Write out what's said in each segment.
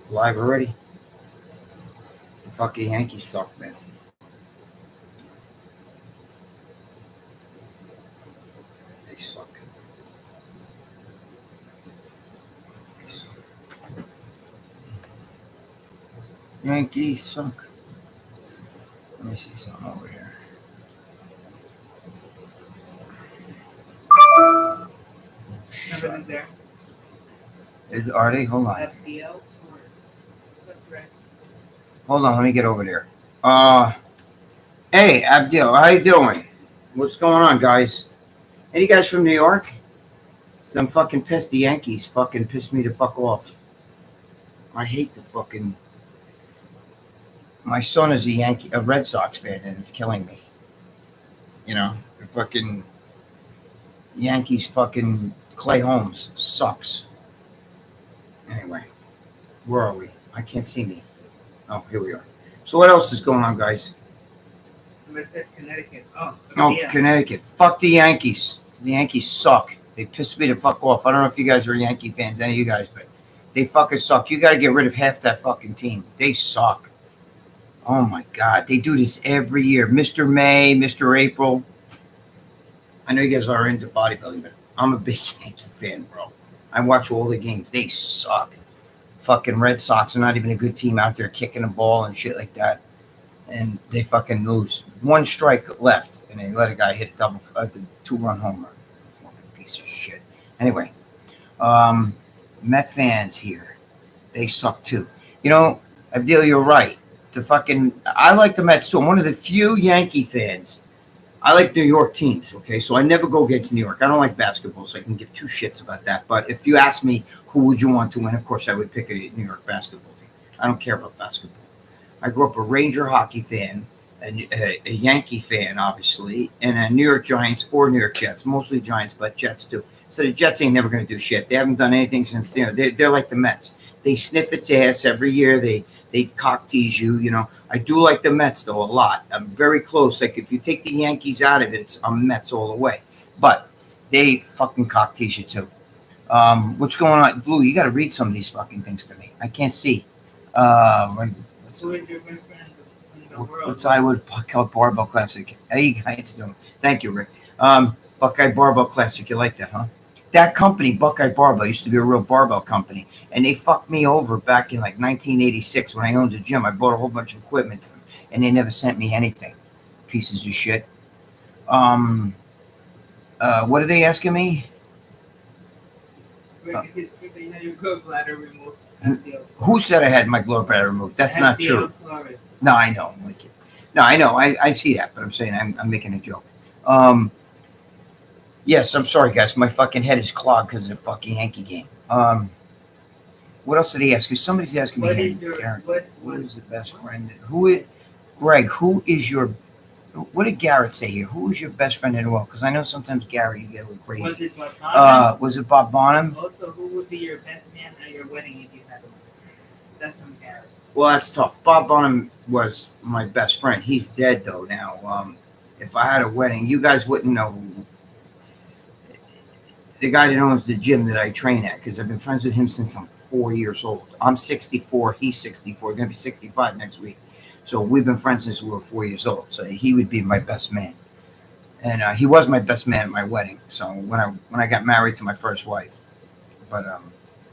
It's live already. The fucking Yankees suck, man. They suck. They suck. Yankees suck. Let me see something over here. Nobody's there. Are they? Hold on. FDL or Hold on, let me get over there. Hey, Abdil, how you doing? What's going on, guys? Any guys from New York? 'Cause I'm fucking pissed. The Yankees fucking pissed me to fuck off. I hate the fucking. My son is a Red Sox fan, and it's killing me. You know, the fucking Yankees fucking Clay Holmes sucks. Anyway, where are we? I can't see me. Oh, here we are. So what else is going on, guys? somebody said Connecticut. Oh, yeah. Connecticut. Fuck the Yankees. The Yankees suck. They pissed me to fuck off. I don't know if you guys are Yankee fans, any of you guys, but they fucking suck. You got to get rid of half that fucking team. They suck. Oh my God. They do this every year. Mr. May, Mr. April. I know you guys are into bodybuilding, but I'm a big Yankee fan, bro. I watch all the games. They suck. Fucking Red Sox are not even a good team out there kicking the ball and shit like that. And they fucking lose. One strike left, and they let a guy hit the 2-run homer. Fucking piece of shit. Anyway, Met fans here, they suck too. You know, Abdil, you're right. I like the Mets too. I'm one of the few Yankee fans. I like New York teams, okay? So I never go against New York. I don't like basketball, so I can give two shits about that. But if you ask me who would you want to win, of course I would pick a New York basketball team. I don't care about basketball. I grew up a Ranger hockey fan, a Yankee fan, obviously, and a New York Giants or New York Jets. Mostly Giants, but Jets too. So the Jets ain't never going to do shit. They haven't done anything since, they're like the Mets. They sniff its ass every year. They cock tease you, you know. I do like the Mets, though, a lot. I'm very close. Like, if you take the Yankees out of it, I'm Mets all the way. But they fucking cock tease you, too. What's going on? Blue, you got to read some of these fucking things to me. I can't see. Who is your best friend in the world? What's Iowa Buckeye Barbell Classic? Hey, you guys doing? Thank you, Rick. Buckeye Barbell Classic. You like that, huh? That company, Buckeye Barbell, used to be a real barbell company, and they fucked me over back in like 1986 when I owned a gym. I bought a whole bunch of equipment to them, and they never sent me anything. Pieces of shit. What are they asking me? You had your gallbladder removed. Who said I had my gallbladder removed? That's not true. No, I know. No, I know. I see that, but I'm saying I'm making a joke. Yes, I'm sorry, guys. My fucking head is clogged because of the fucking Yankee game. What else did he ask you? Somebody's asking me. Who is the best friend? Greg, who is your... What did Garrett say here? Who is your best friend in the world? Because I know sometimes, Gary, you get a little crazy. Was it Bob Bonham? Was it Bob Bonham? Also, who would be your best man at your wedding if you had one? That's from Garrett. Well, that's tough. Bob Bonham was my best friend. He's dead, though, now. If I had a wedding, you guys wouldn't know the guy that owns the gym that I train at, because I've been friends with him since I'm 4 years old. I'm 64. He's 64. Going to be 65 next week. So we've been friends since we were 4 years old. So he would be my best man. And he was my best man at my wedding. So when I got married to my first wife. But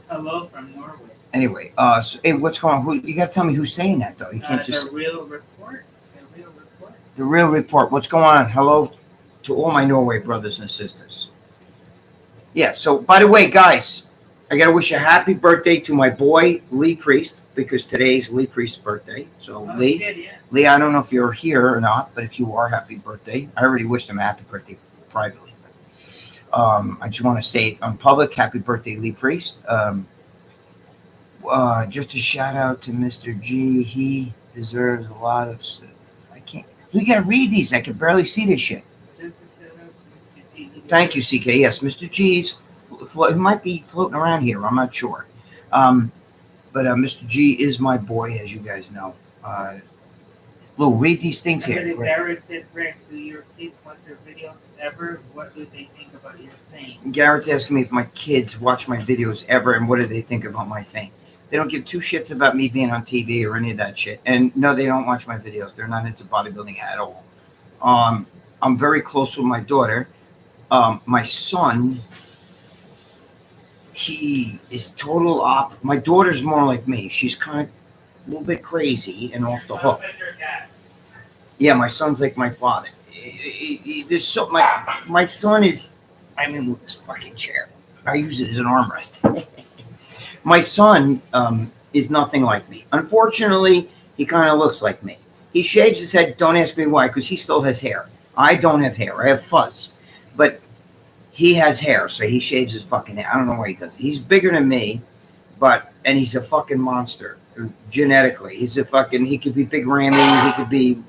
hello from Norway. Anyway, so, hey, what's going on? You got to tell me who's saying that, though. You can't just... The Real Report. The Real Report. What's going on? Hello to all my Norway brothers and sisters. Yeah, so, by the way, guys, I got to wish a happy birthday to my boy, Lee Priest, because today's Lee Priest's birthday. So, Lee, I don't know if you're here or not, but if you are, happy birthday. I already wished him a happy birthday privately. But, I just want to say it on public, happy birthday, Lee Priest. Just a shout out to Mr. G. He deserves a lot of... I can't... We got to read these. I can barely see this shit. Thank you, CK. Yes, Mr. G's he might be floating around here. I'm not sure. But Mr. G is my boy, as you guys know. Lou, read these things here. Garrett said, Greg, do your kids watch your videos ever? What do they think about your thing? Garrett's asking me if my kids watch my videos ever, and what do they think about my thing. They don't give two shits about me being on TV or any of that shit. And no, they don't watch my videos. They're not into bodybuilding at all. I'm very close with my daughter. My son, he is total op. My daughter's more like me. She's kind of a little bit crazy and off the hook. Yeah, my son's like my father. There's so my son is. I mean, with this fucking chair. I use it as an armrest. My son is nothing like me. Unfortunately, he kind of looks like me. He shaves his head. Don't ask me why, because he still has hair. I don't have hair. I have fuzz, but he has hair, so he shaves his fucking hair. I don't know why he does it. He's bigger than me, and he's a fucking monster genetically. He's a fucking. He could be Big Rammy. He could be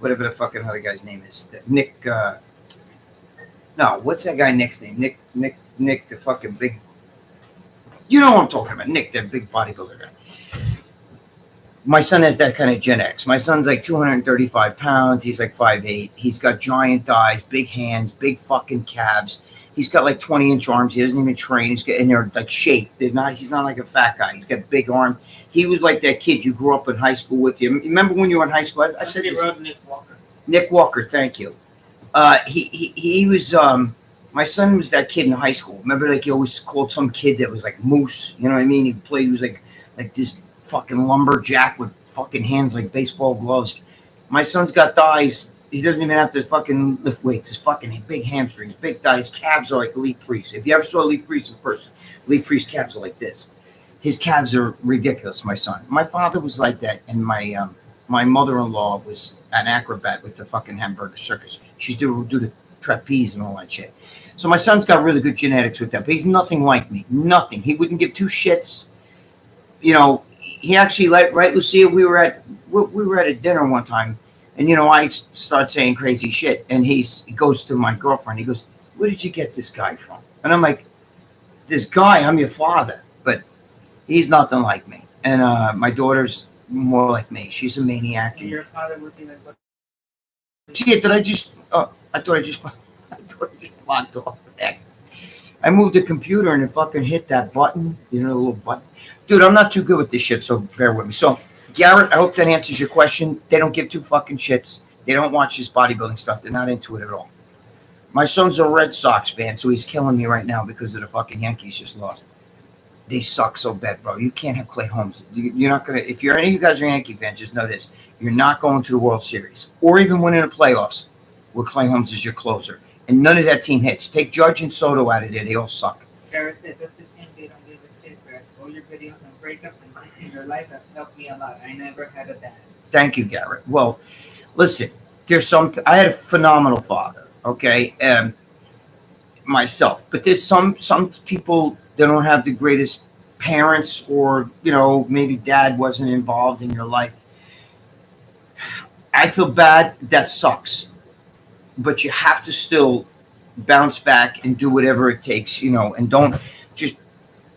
whatever the fucking other guy's name is. Nick. No, what's that guy Nick's name? Nick, the fucking big. You know what I'm talking about. Nick, the big bodybuilder guy. My son has that kind of genetics. My son's like 235 pounds. He's like 5'8". He's got giant thighs, big hands, big fucking calves. He's got like 20-inch arms. He doesn't even train. And they're like shaped. He's not like a fat guy. He's got big arms. He was like that kid you grew up in high school with. You remember when you were in high school? I said this. Nick Walker. Nick Walker, thank you. He was my son was that kid in high school. Remember, like, he always called some kid that was like Moose. You know what I mean? He was like this fucking lumberjack with fucking hands like baseball gloves. My son's got thighs. He doesn't even have to fucking lift weights. His fucking big hamstrings, big thighs. Calves are like Elite Priest. If you ever saw Elite Priest in person, Elite Priest calves are like this. His calves are ridiculous, my son. My father was like that, and my mother-in-law was an acrobat with the fucking Hamburger Circus. She's do the trapeze and all that shit. So my son's got really good genetics with that, but he's nothing like me. Nothing. He wouldn't give two shits. You know, he actually, like, right, Lucia, we were at a dinner one time, and, you know, I start saying crazy shit, and he goes to my girlfriend. He goes, "Where did you get this guy from?" And I'm like, "This guy, I'm your father." But he's nothing like me. And my daughter's more like me. She's a maniac. And your father would be like, what? Shit, did I just... I thought I just logged off. I moved the computer and it fucking hit that button. You know, the little button. Dude, I'm not too good with this shit, so bear with me. So, Garrett, I hope that answers your question. They don't give two fucking shits. They don't watch this bodybuilding stuff. They're not into it at all. My son's a Red Sox fan, so he's killing me right now because of the fucking Yankees just lost. They suck so bad, bro. You can't have Clay Holmes. You're not going to... If you're any of you guys are Yankee fans, just know this. You're not going to the World Series or even winning the playoffs with Clay Holmes as your closer. And none of that team hits. Take Judge and Soto out of there. They all suck. Garrett said, that's a shame they don't give a shit, Brad. All your videos on breakups and things in your life have helped me a lot. I never had a dad. Thank you, Garrett. Well, listen, I had a phenomenal father, okay? Myself. But there's some people that don't have the greatest parents, or, you know, maybe dad wasn't involved in your life. I feel bad. That sucks. But you have to still bounce back and do whatever it takes, you know, and don't just,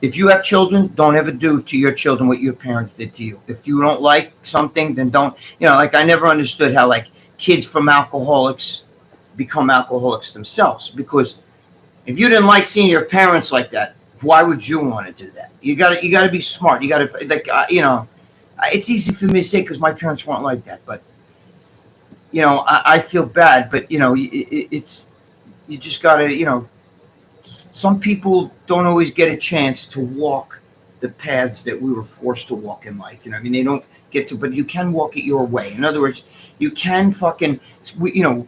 if you have children, don't ever do to your children what your parents did to you. If you don't like something, then don't, you know, like I never understood how like kids from alcoholics become alcoholics themselves, because if you didn't like seeing your parents like that, why would you want to do that? You gotta be smart. You gotta, like, you know, it's easy for me to say because my parents weren't like that, but you know, I feel bad, but, you know, it's, you just got to, you know, some people don't always get a chance to walk the paths that we were forced to walk in life. You know, I mean, they don't get to, but you can walk it your way. In other words, you can fucking, you know,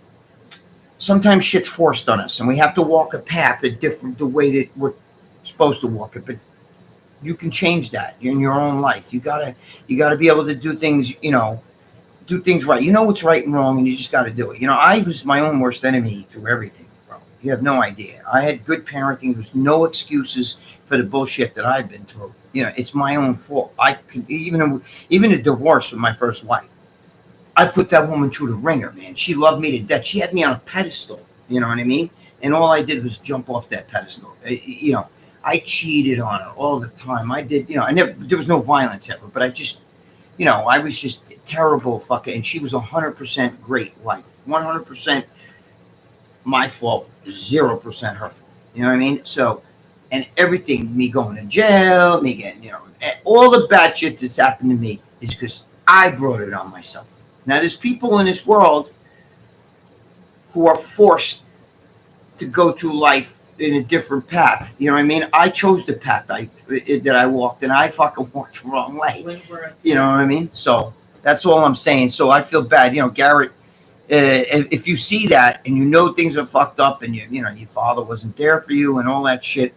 sometimes shit's forced on us and we have to walk a path the way that we're supposed to walk it, but you can change that in your own life. You gotta be able to do things, you know, do things right. You know what's right and wrong, and you just got to do it. You know, I was my own worst enemy through everything, bro. You have no idea. I had good parenting. There's no excuses for the bullshit that I've been through. You know, it's my own fault. I could even a divorce with my first wife. I put that woman through the ringer, man. She loved me to death. She had me on a pedestal. You know what I mean? And all I did was jump off that pedestal. You know, I cheated on her all the time. I did. You know, there was no violence ever, but I just. You know, I was just terrible fucking, and she was 100% great wife. 100% my fault, 0% her fault. You know what I mean? So And everything, me going to jail, me getting, all the bad shit that's happened to me is because I brought it on myself. Now, there's people in this world who are forced to go through life in a different path. You know what I mean? I chose the path that I walked, and I fucking walked the wrong way. You know what I mean? So that's all I'm saying. So I feel bad. Garrett, if you see that and you know things are fucked up and your father wasn't there for you and all that shit,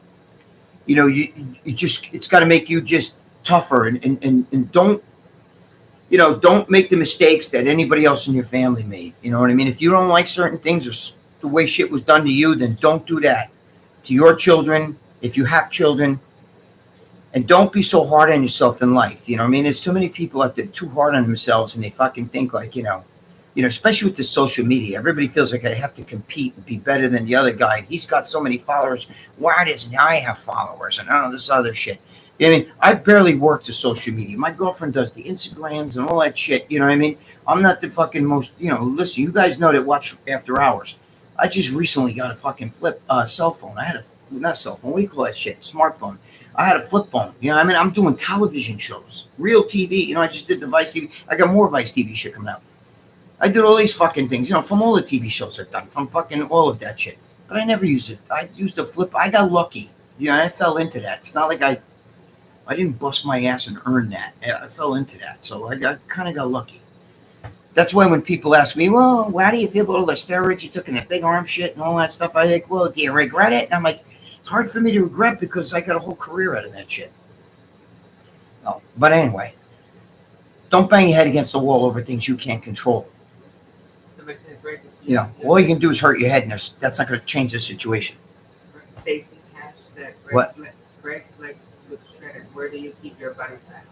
you just, it's got to make you just tougher and don't make the mistakes that anybody else in your family made. You know what I mean? If you don't like certain things or the way shit was done to you, then don't do that to your children if you have children. And don't be so hard on yourself in life. You know what I mean? There's too many people out there too hard on themselves, and they fucking think like, especially with the social media, everybody feels like they have to compete and be better than the other guy. He's got so many followers. Why doesn't I have followers? And all this other shit. I mean, I barely work the social media. My girlfriend does the Instagrams and all that shit. You know what I mean? I'm not the fucking most, listen, you guys know that watch After Hours. I just recently got a fucking cell phone. I had not cell phone. What do you call that shit? Smartphone. I had a flip phone. You know what I mean? I'm doing television shows, real TV. I just did the Vice TV. I got more Vice TV shit coming out. I did all these fucking things, from all the TV shows I've done, from fucking all of that shit. But I never used it. I used a flip. I got lucky. I fell into that. It's not like I didn't bust my ass and earn that. I fell into that. So I kind of got lucky. That's why when people ask me, well, how do you feel about all the steroids you took and that big arm shit and all that stuff? I think, well, do you regret it? And I'm like, it's hard for me to regret because I got a whole career out of that shit. Oh, but anyway, don't bang your head against the wall over things you can't control. All you can do is hurt your head, and that's not going to change the situation. Stacey Cash said, Greg's legs look shredded. Where do you keep your body fat?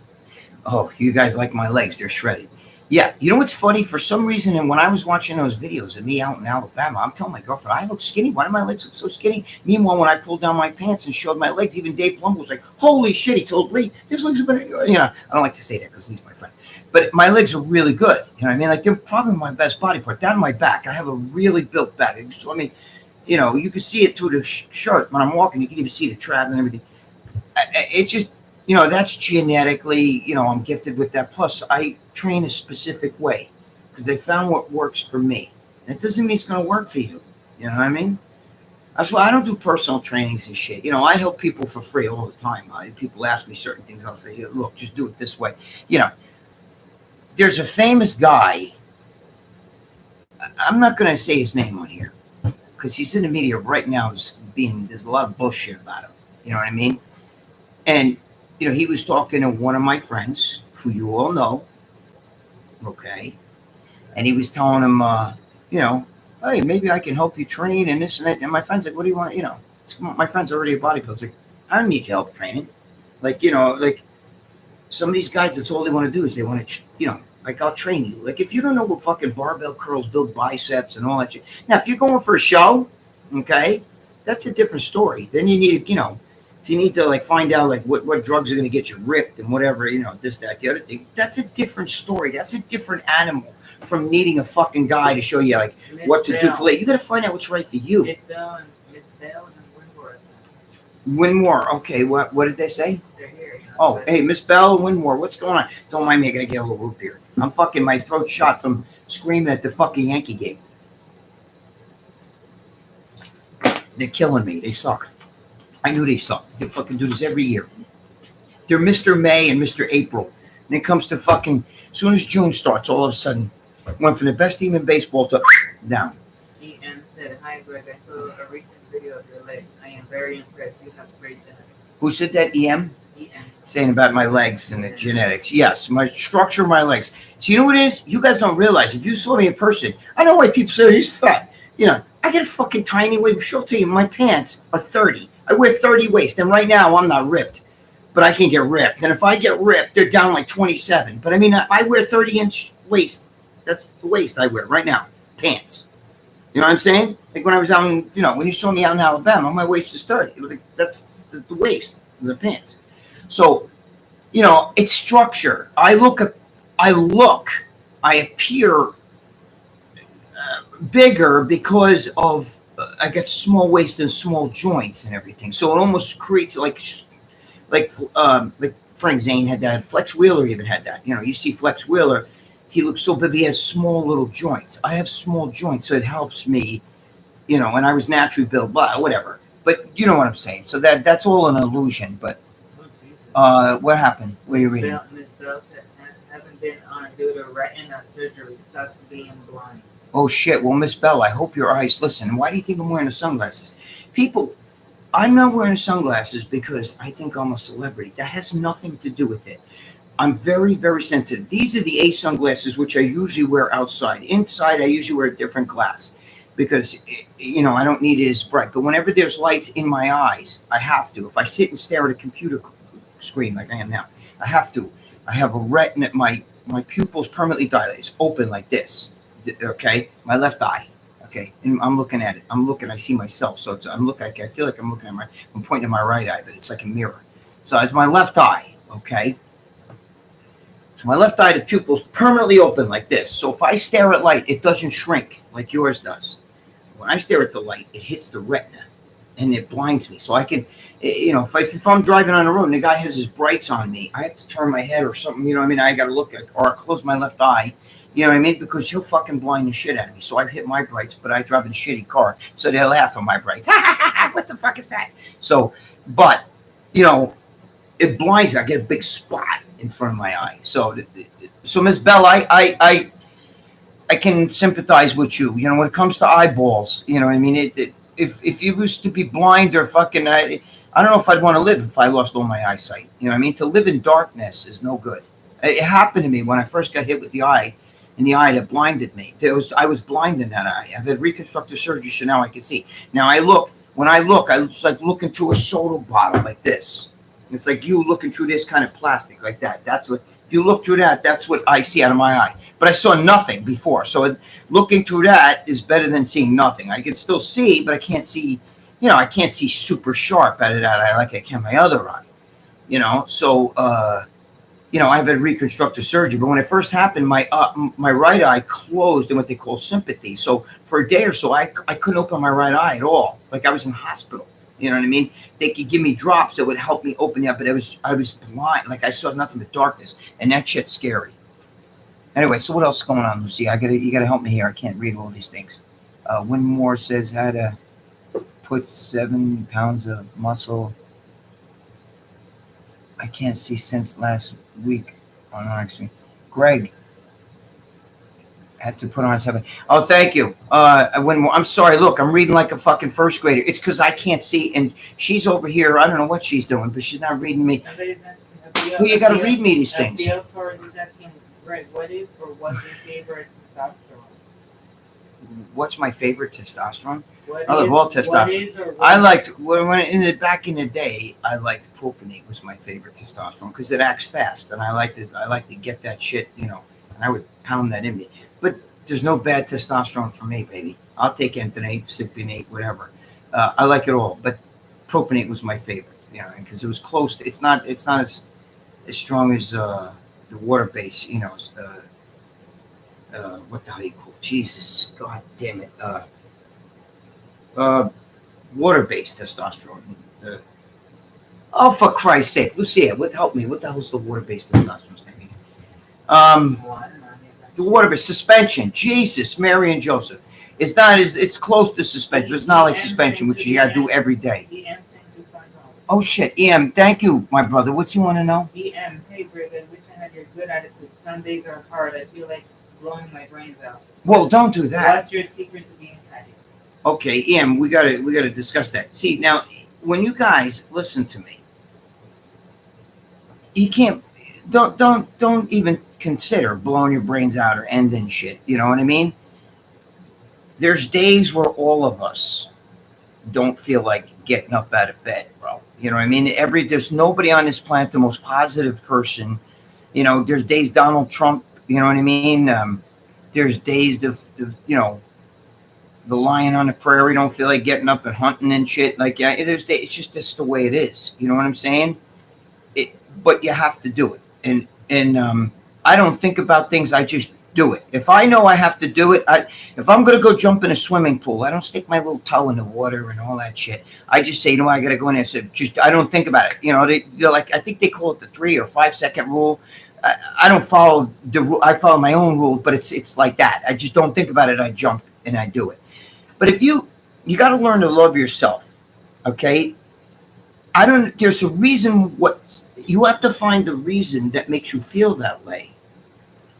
Oh, you guys like my legs. They're shredded. Yeah, you know what's funny? For some reason, and when I was watching those videos of me out in Alabama, I'm telling my girlfriend, I look skinny. Why do my legs look so skinny? Meanwhile, when I pulled down my pants and showed my legs, even Dave Plumbo was like, holy shit, he told Lee, his legs have been, I don't like to say that because he's my friend. But my legs are really good. You know what I mean? Like, they're probably my best body part. Down my back, I have a really built back. So, I mean, you can see it through the shirt. When I'm walking, you can even see the trap and everything. It just, that's genetically, I'm gifted with that. Plus, I train a specific way because they found what works for me. That doesn't mean it's going to work for you. You know what I mean? That's why I don't do personal trainings and shit. I help people for free all the time. People ask me certain things. I'll say, look, just do it this way. There's a famous guy. I'm not going to say his name on here because he's in the media right now. There's a lot of bullshit about him. You know what I mean? And, he was talking to one of my friends who you all know. Okay. And he was telling him, hey, maybe I can help you train and this and that. And my friend's like, what do you want? My friend's already a bodybuilder. It's like, I don't need your help training. Like, like some of these guys, that's all they want to do is they want to, like, I'll train you. Like, if you don't know what fucking barbell curls build biceps and all that shit. Now, if you're going for a show, okay, that's a different story. Then you need, if you need to, like, find out, like, what drugs are going to get you ripped and whatever, this, that, the other thing, that's a different story. That's a different animal from needing a fucking guy to show you, like, what to do for later. You got to find out what's right for you. Miss Bell and Winmore. Winmore, okay. What did they say? They're here. Oh, hey, Miss Bell, Winmore, what's going on? Don't mind me, I got to get a little root beer. I'm fucking, my throat shot from screaming at the fucking Yankee game. They're killing me. They suck. I knew they sucked. They fucking do this every year. They're Mr. May and Mr. April. And it comes to fucking, as soon as June starts, all of a sudden, went from the best team in baseball to down. EM said, hi, Greg. I saw a recent video of your legs. I am very impressed. You have great genetics. Who said that, EM? EM. Saying about my legs and the genetics. Yes, my structure of my legs. So you know what it is? You guys don't realize. If you saw me in person, I know why people say he's fat. I get a fucking tiny waist. She'll tell you, my pants are 30. I wear 30 waist, and right now I'm not ripped, but I can get ripped. And if I get ripped, they're down like 27. But I mean, I wear 30-inch waist. That's the waist I wear right now. Pants. You know what I'm saying? Like when I was out in, when you saw me out in Alabama, my waist is 30. That's the waist of the pants. So, it's structure. I appear bigger because of I got small waist and small joints and everything. So it almost creates like Frank Zane had that. Flex Wheeler even had that. You know, you see Flex Wheeler, he looks so big. He has small little joints. I have small joints, so it helps me. You know, and I was naturally built, blah, whatever. But you know what I'm saying. So that's all an illusion. But what happened? What are you reading? Miss Bell said, haven't been on due to retina surgery. Sucks being blind. Oh shit. Well, Miss Bell, I hope your eyes listen. Why do you think I'm wearing the sunglasses? People, I'm not wearing sunglasses because I think I'm a celebrity. That has nothing to do with it. I'm very, very sensitive. These are the A sunglasses, which I usually wear outside. Inside, I usually wear a different glass because, you know, I don't need it as bright. But whenever there's lights in my eyes, I have to. If I sit and stare at a computer screen like I am now, I have to. I have a retina. My pupils permanently dilated. It's open like this. Okay, my left eye. Okay, and I'm looking at it. I see myself. So I feel like I'm looking at I'm pointing to my right eye, but it's like a mirror. So it's my left eye. Okay. So my left eye, the pupil's permanently open like this. So if I stare at light, it doesn't shrink like yours does. When I stare at the light, it hits the retina and it blinds me. So I can, you know, if I'm driving on the road and the guy has his brights on me, I have to turn my head or something, you know what I mean? I got to look at, or close my left eye, you know what I mean? Because he'll fucking blind the shit out of me. So I hit my brights, but I drive a shitty car. So they laugh at my brights. What the fuck is that? So, but, you know, it blinds me. I get a big spot in front of my eye. So Miss Bell, I can sympathize with you. You know, when it comes to eyeballs, you know what I mean? If you used to be blind or fucking, I don't know if I'd want to live if I lost all my eyesight. You know what I mean? To live in darkness is no good. It happened to me when I first got hit with the eye, in the eye that blinded me. I was blind in that eye. I've had reconstructive surgery, so now I can see. Now when I look, it's like looking through a soda bottle like this. It's like you looking through this kind of plastic like that. That's what, if you look through that, that's what I see out of my eye. But I saw nothing before. So looking through that is better than seeing nothing. I can still see, but I can't see, you know, I can't see super sharp out of that eye like I can my other eye. You know, so, you know, I've had reconstructive surgery, but when it first happened, my right eye closed in what they call sympathy. So for a day or so, I couldn't open my right eye at all. Like I was in hospital. You know what I mean? They could give me drops that would help me open it up, but I was blind. Like I saw nothing but darkness, and that shit's scary. Anyway, so what else is going on, Lucy? You gotta help me here. I can't read all these things. Winmore says how to put 7 pounds of muscle. I can't see since last week on Oxygen. Greg had to put on 7. Oh, thank you. I'm sorry. Look, I'm reading like a fucking first grader. It's because I can't see, and she's over here. I don't know what she's doing, but she's not reading me. Well, you got to read me these things. Torres is asking, Greg, what's your favorite testosterone? What's my favorite testosterone? I love all testosterone. I liked back in the day. I liked propionate was my favorite testosterone because it acts fast, and I like to get that shit, you know, and I would pound that in me. But there's no bad testosterone for me, baby. I'll take Entonate, Cypionate, whatever. I like it all, but propionate was my favorite, you know, because it was close to. It's not as strong as the water base, you know. What the hell you call it? Jesus, God damn it. Water-based testosterone. Oh, for Christ's sake, Lucia, help me. What the hell's the water-based testosterone thing? The water-based suspension. Jesus, Mary and Joseph. It's close to suspension, but it's not like suspension, which you gotta do every day. Oh shit, EM, thank you, my brother. What's he want to know? EM, hey Greg, I wish I had your good attitude. Some days are hard. I feel like blowing my brains out. Well, don't do that. What's your secret to being happy? Okay, Ian, we gotta discuss that. See, now, when you guys listen to me, you can't, don't even consider blowing your brains out or ending shit. You know what I mean? There's days where all of us don't feel like getting up out of bed, bro. You know what I mean? There's nobody on this planet the most positive person. You know, there's days Donald Trump. You know what I mean? There's days of you know, the lion on the prairie don't feel like getting up and hunting and shit. Like, yeah, it's just the way it is. You know what I'm saying? But you have to do it. And I don't think about things. I just do it. If I know I have to do it, if I'm going to go jump in a swimming pool, I don't stick my little toe in the water and all that shit. I just say, I got to go in there. So just, I don't think about it. They're like, I think they call it the 3 or 5 second rule. I don't follow the rule. I follow my own rule, but it's like that. I just don't think about it. I jump and I do it. But if you got to learn to love yourself. Okay. There's a reason you have to find the reason that makes you feel that way.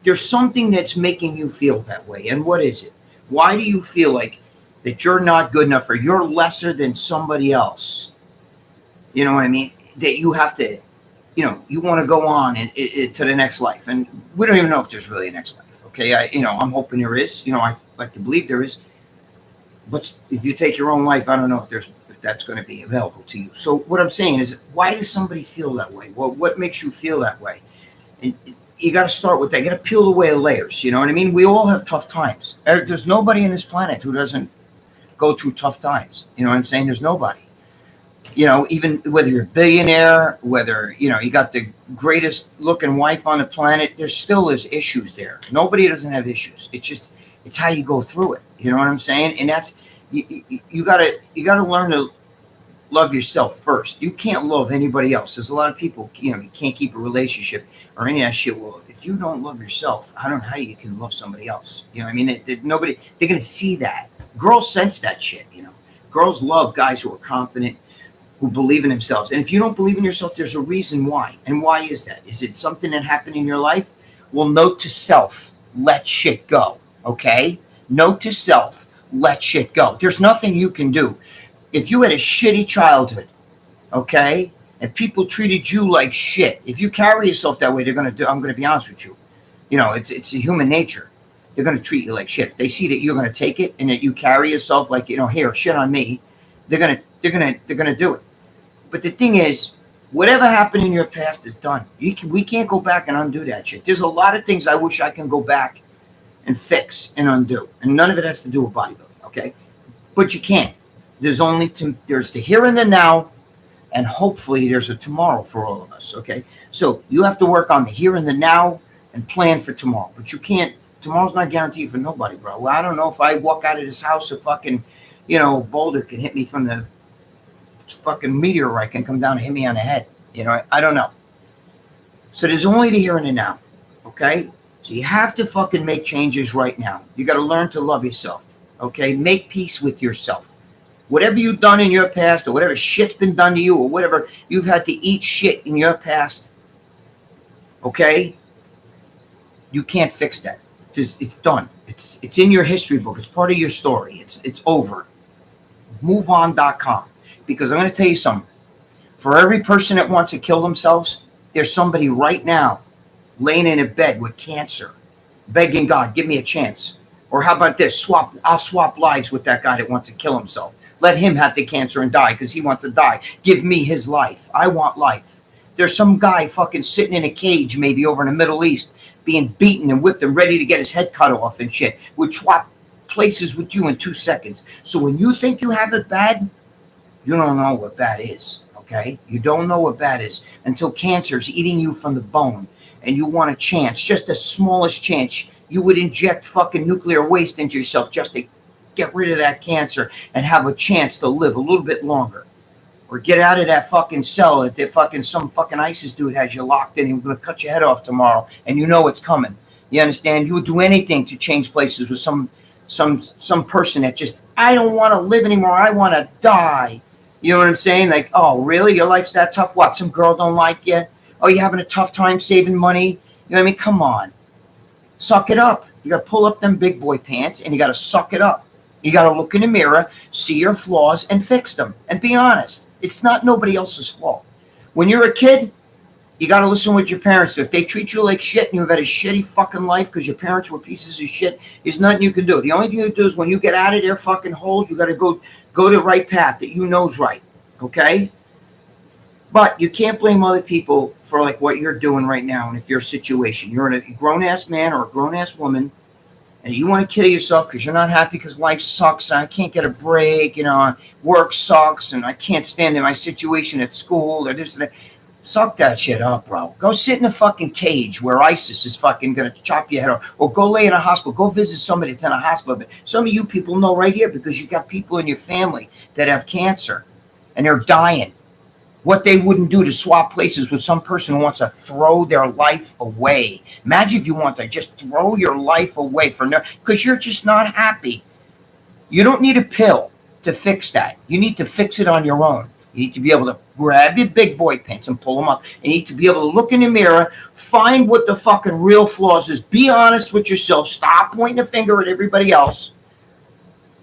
There's something that's making you feel that way. And what is it? Why do you feel like that you're not good enough or you're lesser than somebody else? You know what I mean? That you have to, you want to go on and to the next life. And we don't even know if there's really a next life. Okay. I'm hoping there is, I like to believe there is. But if you take your own life, I don't know if that's going to be available to you. So what I'm saying is, why does somebody feel that way? Well, what makes you feel that way? And you got to start with that. You got to peel away the layers. You know what I mean? We all have tough times. There's nobody on this planet who doesn't go through tough times. You know what I'm saying? There's nobody. Even whether you're a billionaire, whether, you got the greatest looking wife on the planet, there still is issues there. Nobody doesn't have issues. It's how you go through it. You know what I'm saying? And that's, you gotta learn to love yourself first. You can't love anybody else. There's a lot of people, you can't keep a relationship or any of that shit. Well, if you don't love yourself, I don't know how you can love somebody else. You know what I mean? Nobody, they're going to see that. Girls sense that shit, Girls love guys who are confident, who believe in themselves. And if you don't believe in yourself, there's a reason why. And why is that? Is it something that happened in your life? Well, note to self, let shit go. Okay? Note to self, let shit go. There's nothing you can do. If you had a shitty childhood, okay, and people treated you like shit, if you carry yourself that way, I'm going to be honest with you. It's a human nature. They're going to treat you like shit. If they see that you're going to take it and that you carry yourself like, here, shit on me, they're going to do it. But the thing is, whatever happened in your past is done. We can't go back and undo that shit. There's a lot of things I wish I can go back and fix and undo. And none of it has to do with bodybuilding, okay? But you can't. There's the here and the now, and hopefully there's a tomorrow for all of us, okay? So you have to work on the here and the now and plan for tomorrow. But you can't, tomorrow's not guaranteed for nobody, bro. Well, I don't know if I walk out of this house, a fucking, boulder can hit me from the fucking meteorite can come down and hit me on the head. I don't know. So there's only the here and the now, okay? So you have to fucking make changes right now. You got to learn to love yourself, okay? Make peace with yourself. Whatever you've done in your past or whatever shit's been done to you or whatever you've had to eat shit in your past, okay? You can't fix that. It's done. It's in your history book. It's part of your story. It's over. MoveOn.com. Because I'm going to tell you something. For every person that wants to kill themselves, there's somebody right now laying in a bed with cancer, begging God, give me a chance. Or how about this? I'll swap lives with that guy that wants to kill himself. Let him have the cancer and die because he wants to die. Give me his life. I want life. There's some guy fucking sitting in a cage maybe over in the Middle East being beaten and whipped and ready to get his head cut off and shit. Would swap places with you in 2 seconds. So when you think you have it bad, you don't know what bad is, okay? You don't know what bad is until cancer's eating you from the bone and you want a chance, just the smallest chance. You would inject fucking nuclear waste into yourself just to get rid of that cancer and have a chance to live a little bit longer. Or get out of that fucking cell that some fucking ISIS dude has you locked in. He's going to cut your head off tomorrow and you know it's coming. You understand? You would do anything to change places with some person that just, I don't want to live anymore. I want to die. You know what I'm saying? Like, oh, really? Your life's that tough? What? Some girl don't like you? Oh, you having a tough time saving money? You know what I mean? Come on. Suck it up. You got to pull up them big boy pants and you got to suck it up. You got to look in the mirror, see your flaws and fix them. And be honest. It's not nobody else's fault. When you're a kid, you got to listen what your parents do. If they treat you like shit and you've had a shitty fucking life because your parents were pieces of shit, there's nothing you can do. The only thing you do is when you get out of their fucking hold, you got to go the right path that you know's right. Okay? But you can't blame other people for like what you're doing right now and if your situation. You're a grown-ass man or a grown-ass woman and you want to kill yourself because you're not happy because life sucks and I can't get a break, work sucks and I can't stand in my situation at school or this and that. Suck that shit up, bro. Go sit in a fucking cage where ISIS is fucking gonna chop your head off, or go lay in a hospital. Go visit somebody that's in a hospital. But some of you people know right here because you got people in your family that have cancer, and they're dying. What they wouldn't do to swap places with some person who wants to throw their life away. Imagine if you want to just throw your life away for no, because you're just not happy. You don't need a pill to fix that. You need to fix it on your own. You need to be able to grab your big boy pants and pull them up. You need to be able to look in the mirror, find what the fucking real flaws is. Be honest with yourself. Stop pointing a finger at everybody else.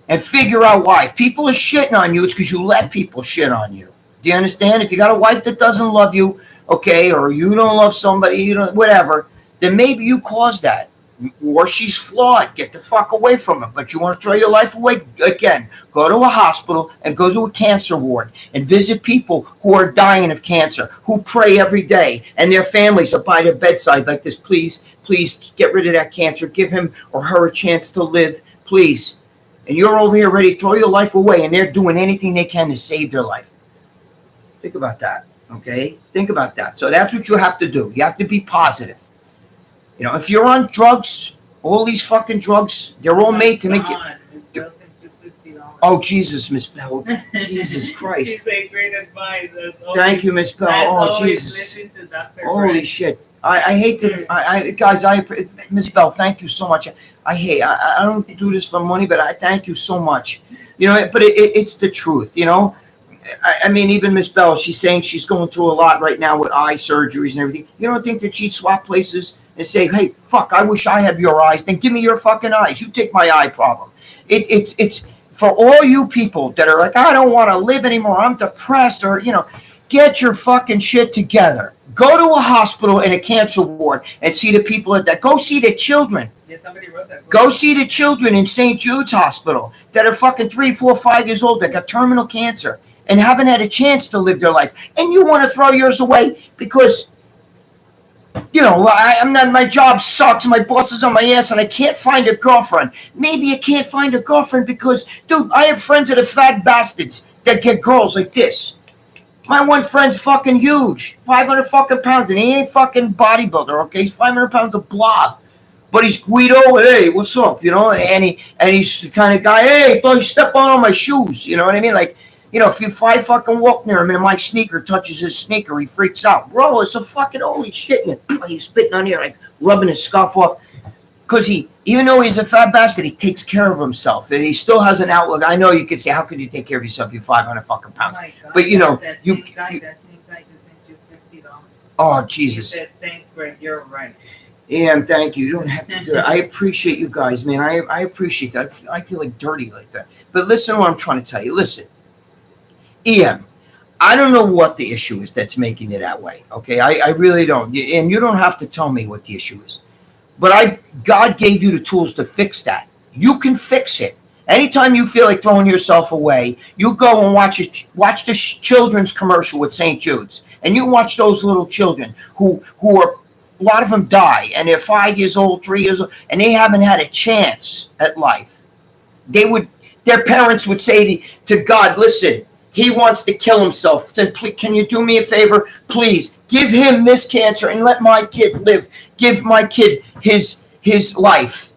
And figure out why. If people are shitting on you, it's because you let people shit on you. Do you understand? If you got a wife that doesn't love you, okay, or you don't love somebody, you don't, whatever, then maybe you caused that. Or she's flawed. Get the fuck away from her. But you want to throw your life away? Again, go to a hospital and go to a cancer ward and visit people who are dying of cancer, who pray every day, and their families are by their bedside like this. Please, please get rid of that cancer. Give him or her a chance to live, please. And you're over here ready to throw your life away, and they're doing anything they can to save their life. Think about that, okay? Think about that. So that's what you have to do. You have to be positive. You know, if you're on drugs, all these fucking drugs, they're all made to make you. Oh, Jesus, Miss Bell. Jesus Christ. She's a great advice. Thank you, Miss Bell. Oh, Jesus. Holy shit. I hate to, guys, Miss Bell, thank you so much. I don't do this for money, but I thank you so much. You know, but it's the truth, you know. I mean, even Miss Bell, she's saying she's going through a lot right now with eye surgeries and everything. You don't think that she'd swap places and say, hey, fuck, I wish I had your eyes. Then give me your fucking eyes. You take my eye problem. It's for all you people that are like, I don't want to live anymore. I'm depressed, or, you know, get your fucking shit together. Go to a hospital in a cancer ward and see the people at that. Go see the children. Yeah, somebody wrote that. Go see the children in St. Jude's Hospital that are fucking 3, 4, 5 years old that got terminal cancer and haven't had a chance to live their life. And you want to throw yours away because, you know, I'm not, my job sucks, my boss is on my ass, and I can't find a girlfriend. Maybe you can't find a girlfriend because, dude, I have friends that are fat bastards that get girls like this. My one friend's fucking huge, 500 fucking pounds, and he ain't fucking bodybuilder, okay? He's 500 pounds of blob. But he's Guido, hey, what's up, you know? And he's the kind of guy, hey, don't step on my shoes, you know what I mean? Like, you know, if you fucking walk near him and my sneaker touches his sneaker, he freaks out. Bro, it's a fucking holy shit. And he's spitting on here, like rubbing his scuff off. Because even though he's a fat bastard, he takes care of himself. And he still has an outlook. I know you could say, how could you take care of yourself? You're 500 fucking pounds. Oh God, but, you know, that same guy just sent you $50. Oh, Jesus. He said, thanks, Greg, you're right. And thank you. You don't have to do it. I appreciate you guys, man. I appreciate that. I feel like dirty like that. But listen to what I'm trying to tell you. Listen. Ian, I don't know what the issue is that's making it that way. Okay, I really don't. And you don't have to tell me what the issue is. But God gave you the tools to fix that. You can fix it. Anytime you feel like throwing yourself away, you go and watch the children's commercial with St. Jude's, and you watch those little children who are, a lot of them die, and they're 5 years old, 3 years old, and they haven't had a chance at life. Their parents would say to God, listen, he wants to kill himself. Then can you do me a favor? Please give him this cancer and let my kid live. Give my kid his life.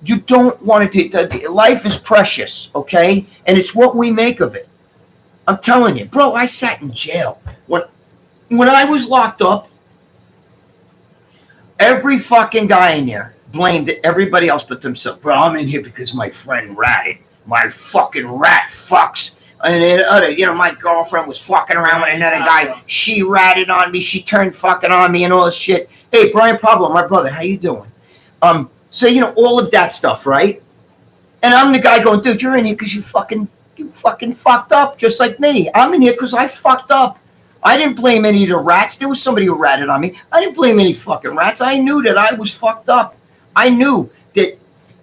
You don't want to. Life is precious, okay? And it's what we make of it. I'm telling you, bro. I sat in jail when I was locked up. Every fucking guy in there blamed everybody else but themselves. Bro, I'm in here because my friend ratted. My fucking rat fucks. And then, you know, my girlfriend was fucking around with another guy. She ratted on me. She turned fucking on me and all this shit. Hey, Brian Pablo, my brother, how you doing? So, you know, all of that stuff, right? And I'm the guy going, dude, you're in here because you fucking fucked up just like me. I'm in here because I fucked up. I didn't blame any of the rats. There was somebody who ratted on me. I didn't blame any fucking rats. I knew that I was fucked up. I knew that.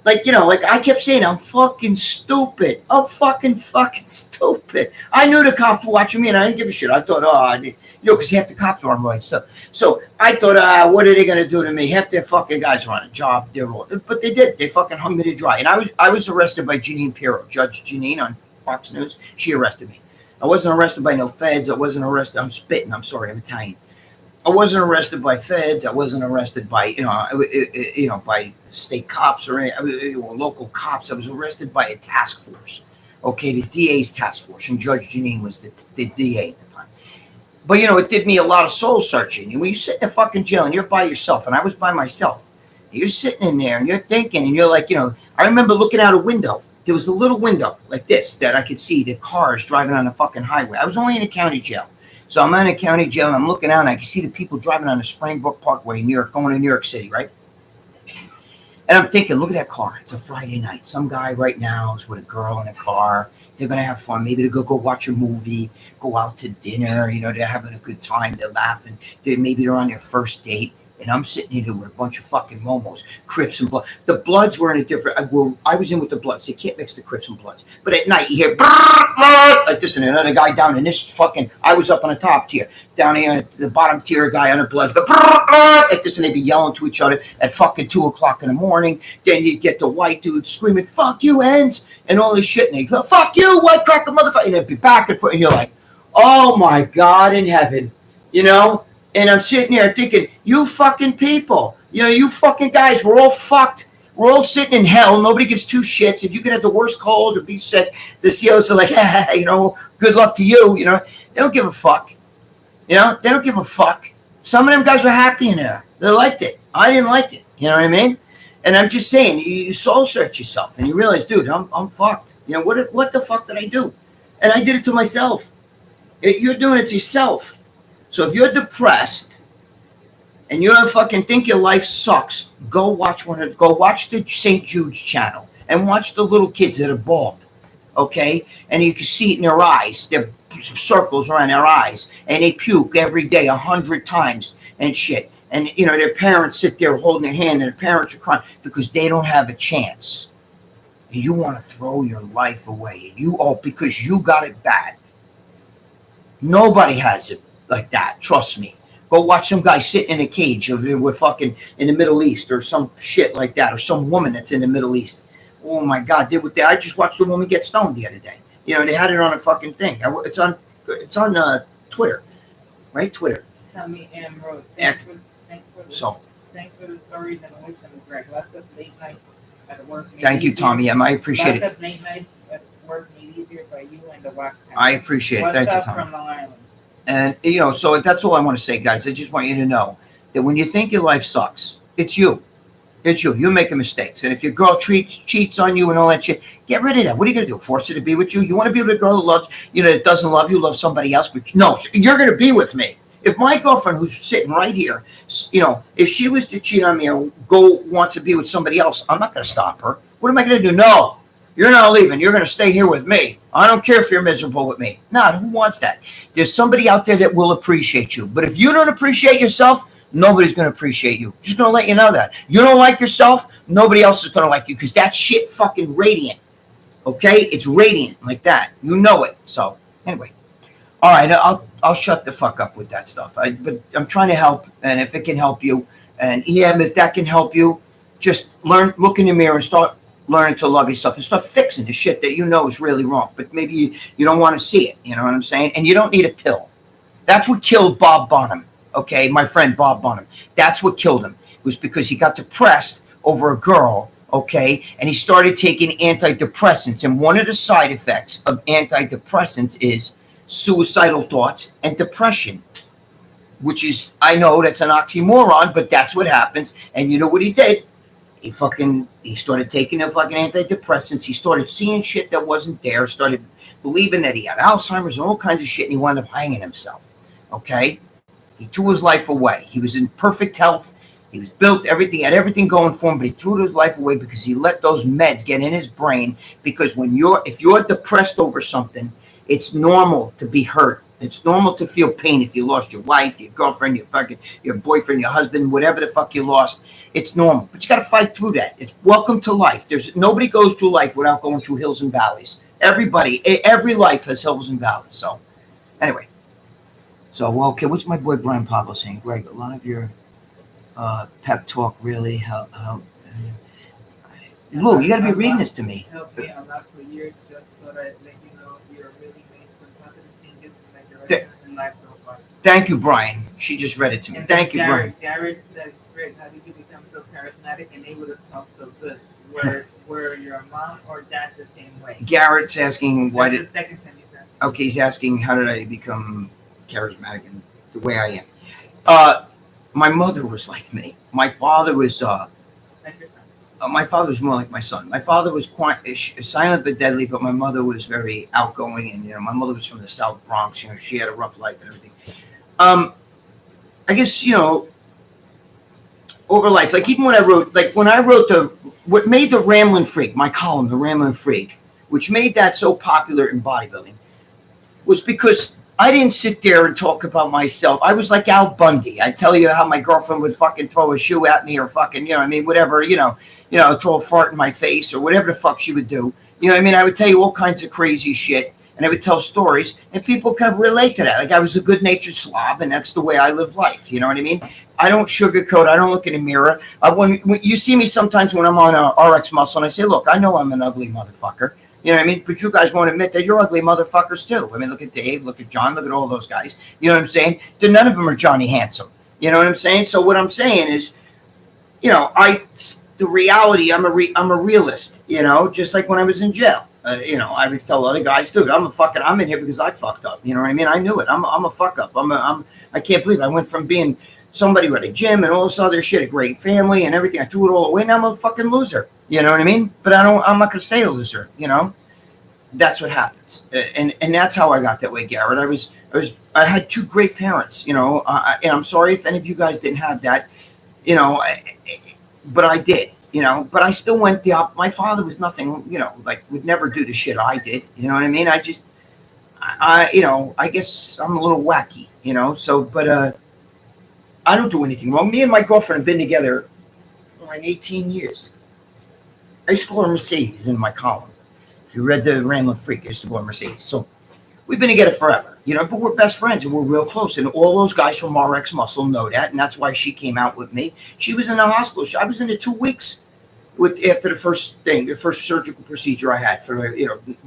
Like, you know, like I kept saying, I'm fucking stupid. I'm fucking stupid. I knew the cops were watching me and I didn't give a shit. I thought, you know, because half the cops are on right stuff. So I thought, what are they going to do to me? Half their fucking guys are on a job. But they did. They fucking hung me to dry. And I was arrested by Jeanine Pirro, Judge Jeanine on Fox News. She arrested me. I wasn't arrested by no feds. I wasn't arrested. I'm spitting. I'm sorry. I'm Italian. I wasn't arrested by feds. I wasn't arrested by by state cops or local cops. I was arrested by a task force. Okay, the DA's task force, and Judge Janine was the DA at the time. But it did me a lot of soul searching. And when you sit in a fucking jail and you're by yourself, and I was by myself, you're sitting in there and you're thinking, and you're like, I remember looking out a window. There was a little window like this that I could see the cars driving on the fucking highway. I was only in a county jail. So I'm in a county jail and I'm looking out and I can see the people driving on the Springbrook Parkway in New York, going to New York City, right? And I'm thinking, look at that car. It's a Friday night. Some guy right now is with a girl in a car. They're going to have fun. Maybe they'll go watch a movie, go out to dinner. They're having a good time. They're laughing. Maybe they're on their first date. And I'm sitting here with a bunch of fucking momos, Crips and Bloods. The Bloods were in a different. I was in with the Bloods. They can't mix the Crips and Bloods. But at night you hear like this, and another guy down in this fucking. I was up on the top tier, down here at the bottom tier guy on the Bloods. Like this, and they'd be yelling to each other at fucking 2:00 in the morning. Then you'd get the white dudes screaming "fuck you, ends" and all this shit, and they go "fuck you, white cracker motherfucker," and they'd be back and forth, and you're like, "Oh my God in heaven," And I'm sitting there thinking, you fucking people, you fucking guys, we're all fucked. We're all sitting in hell. Nobody gives two shits. If you could have the worst cold or be sick, the CEOs are like, good luck to you. They don't give a fuck. They don't give a fuck. Some of them guys were happy in there. They liked it. I didn't like it. You know what I mean? And I'm just saying, you soul search yourself and you realize, dude, I'm fucked. What the fuck did I do? And I did it to myself. You're doing it to yourself. So if you're depressed and you fucking think your life sucks, go watch the St. Jude's channel and watch the little kids that are bald, okay? And you can see it in their eyes. There are circles around their eyes, and they puke every day 100 times and shit. And their parents sit there holding their hand, and their parents are crying because they don't have a chance. And you want to throw your life away, because you got it bad. Nobody has it like that, trust me. Go watch some guy sitting in a cage with fucking in the Middle East or some shit like that, or some woman that's in the Middle East. Oh my God, I just watched a woman get stoned the other day. They had it on a fucking thing. It's on Twitter, right? Twitter. Tommy M. Rose. Thanks for the stories and the wisdom, Greg. Lots of late nights at work. Thank you, Tommy M. I appreciate it. Lots of late nights at work made easier by you and the WAC. I appreciate it. Thank you, Tommy. From Long Island? And, so that's all I want to say, guys. I just want you to know that when you think your life sucks, it's you. It's you. You're making mistakes. And if your girl cheats on you and all that shit, get rid of that. What are you going to do? Force her to be with you? You want to be with a girl that loves, that doesn't love you, loves somebody else? But no, you're going to be with me. If my girlfriend, who's sitting right here, if she was to cheat on me or wants to be with somebody else, I'm not going to stop her. What am I going to do? No. You're not leaving. You're going to stay here with me. I don't care if you're miserable with me. No, who wants that? There's somebody out there that will appreciate you. But if you don't appreciate yourself, nobody's going to appreciate you. Just going to let you know that. You don't like yourself, nobody else is going to like you because that shit fucking radiant. Okay? It's radiant like that. You know it. So, anyway. All right, I'll shut the fuck up with that stuff. But I'm trying to help, and if it can help you, and if that can help you, just look in the mirror and start learning to love yourself and start fixing the shit that is really wrong. But maybe you don't want to see it. You know what I'm saying? And you don't need a pill. That's what killed Bob Bonham. Okay, my friend Bob Bonham. That's what killed him. It was because he got depressed over a girl. Okay, and he started taking antidepressants. And one of the side effects of antidepressants is suicidal thoughts and depression. Which is, I know that's an oxymoron, but that's what happens. And you know what he did? He started taking the fucking antidepressants. He started seeing shit that wasn't there. Started believing that he had Alzheimer's and all kinds of shit. And he wound up hanging himself. Okay? He threw his life away. He was in perfect health. He was built, everything, had everything going for him, but he threw his life away because he let those meds get in his brain. Because if you're depressed over something, it's normal to be hurt. It's normal to feel pain if you lost your wife, your girlfriend, your boyfriend, your husband, whatever the fuck you lost. It's normal, but you got to fight through that. It's welcome to life. Nobody goes through life without going through hills and valleys. Every life has hills and valleys. So, anyway. Okay, what's my boy Brian Pablo saying? Greg, a lot of your pep talk really helped. Lou, you got to be reading this to me. Helped me a lot for years. Just thought I'd let you know you're really made for positive changes in my Th- direction in life so far. Thank you, Brian. She just read it to me. And Thank you, Brian. Garrett says, Rick, how did you become so charismatic and able to talk so good? Were your mom or dad the same way? Garrett's asking why That's did. the second time he's asking. Okay, he's asking how did I become charismatic and the way I am. My mother was like me. My father was. Like your son. My father was more like my son. My father was quite silent but deadly, but my mother was very outgoing. And my mother was from the South Bronx. She had a rough life and everything. I guess over life, like even when I wrote what made the Ramblin' Freak, my column, the Ramblin' Freak, which made that so popular in bodybuilding, was because I didn't sit there and talk about myself. I was like Al Bundy. I tell you how my girlfriend would fucking throw a shoe at me or fucking, whatever, throw a fart in my face or whatever the fuck she would do. I would tell you all kinds of crazy shit and I would tell stories and people kind of relate to that. Like I was a good natured slob and that's the way I live life. You know what I mean? I don't sugarcoat. I don't look in the mirror. When you see me sometimes when I'm on RX Muscle and I say, look, I know I'm an ugly motherfucker. You know what I mean? But you guys won't admit that you're ugly motherfuckers too. I mean, look at Dave, look at John, look at all those guys. You know what I'm saying? None of them are Johnny Handsome. You know what I'm saying? So what I'm saying is, the reality, I'm a realist, just like when I was in jail. I always tell other guys, dude, I'm in here because I fucked up. You know what I mean? I knew it. I'm a fuck up. I can't believe I went from being somebody with a gym and all this other shit, a great family and everything. I threw it all away. Now I'm a fucking loser. You know what I mean? But I'm not going to stay a loser. That's what happens. And that's how I got that way, Garrett. I had two great parents, and I'm sorry if any of you guys didn't have that, but I did, but I still went my father was nothing, would never do the shit I did. You know what I mean? I guess I'm a little wacky, but I don't do anything wrong. Me and my girlfriend have been together for like 18 years. I used to call her Mercedes in my column. If you read the Ramblin' Freak, I used to call her Mercedes. So we've been together forever, but we're best friends and we're real close. And all those guys from RX Muscle know that. And that's why she came out with me. She was in the hospital. I was in it 2 weeks after the first surgical procedure I had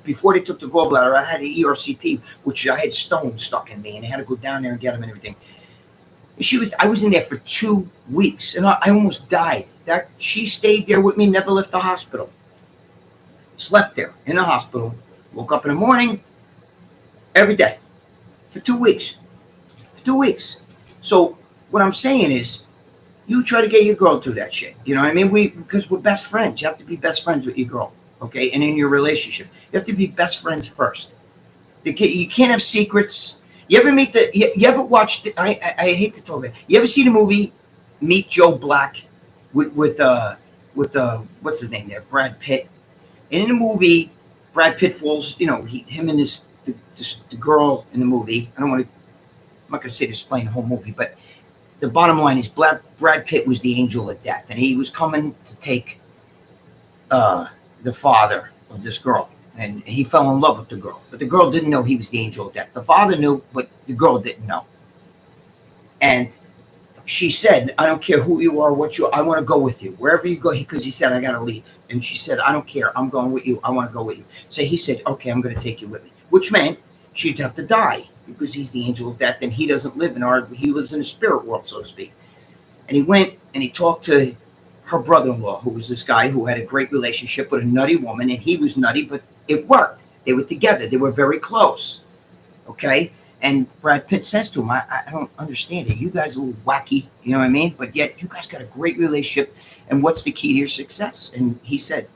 before they took the gallbladder. I had an ERCP, which I had stones stuck in me and I had to go down there and get them and everything. I was in there for 2 weeks and I almost died. She stayed there with me, never left the hospital. Slept there in the hospital, woke up in the morning every day for 2 weeks. For 2 weeks. So what I'm saying is you try to get your girl through that shit. You know what I mean? Because we're best friends. You have to be best friends with your girl. Okay. And in your relationship, you have to be best friends first. You can't have secrets. You ever meet you ever watch I hate to talk about it. You ever see the movie Meet Joe Black with what's his name there? Brad Pitt. And in the movie, Brad Pitt falls, him and the girl in the movie. I'm not going to say to explain the whole movie, but the bottom line is Brad Pitt was the angel of death, and he was coming to take the father of this girl, and he fell in love with the girl, but the girl didn't know he was the angel of death. The father knew, but the girl didn't know. And she said, I don't care who you are, I want to go with you. Wherever you go, because he said, I got to leave. And she said, I don't care. I'm going with you. I want to go with you. So he said, okay, I'm going to take you with me. Which meant she'd have to die because he's the angel of death and he doesn't live he lives in the spirit world, so to speak. And he went and he talked to her brother-in-law, who was this guy who had a great relationship with a nutty woman, and he was nutty, but it worked. They were together. They were very close. Okay? And Brad Pitt says to him, I don't understand it. You guys are a little wacky, you know what I mean? But yet you guys got a great relationship. And what's the key to your success? And he said,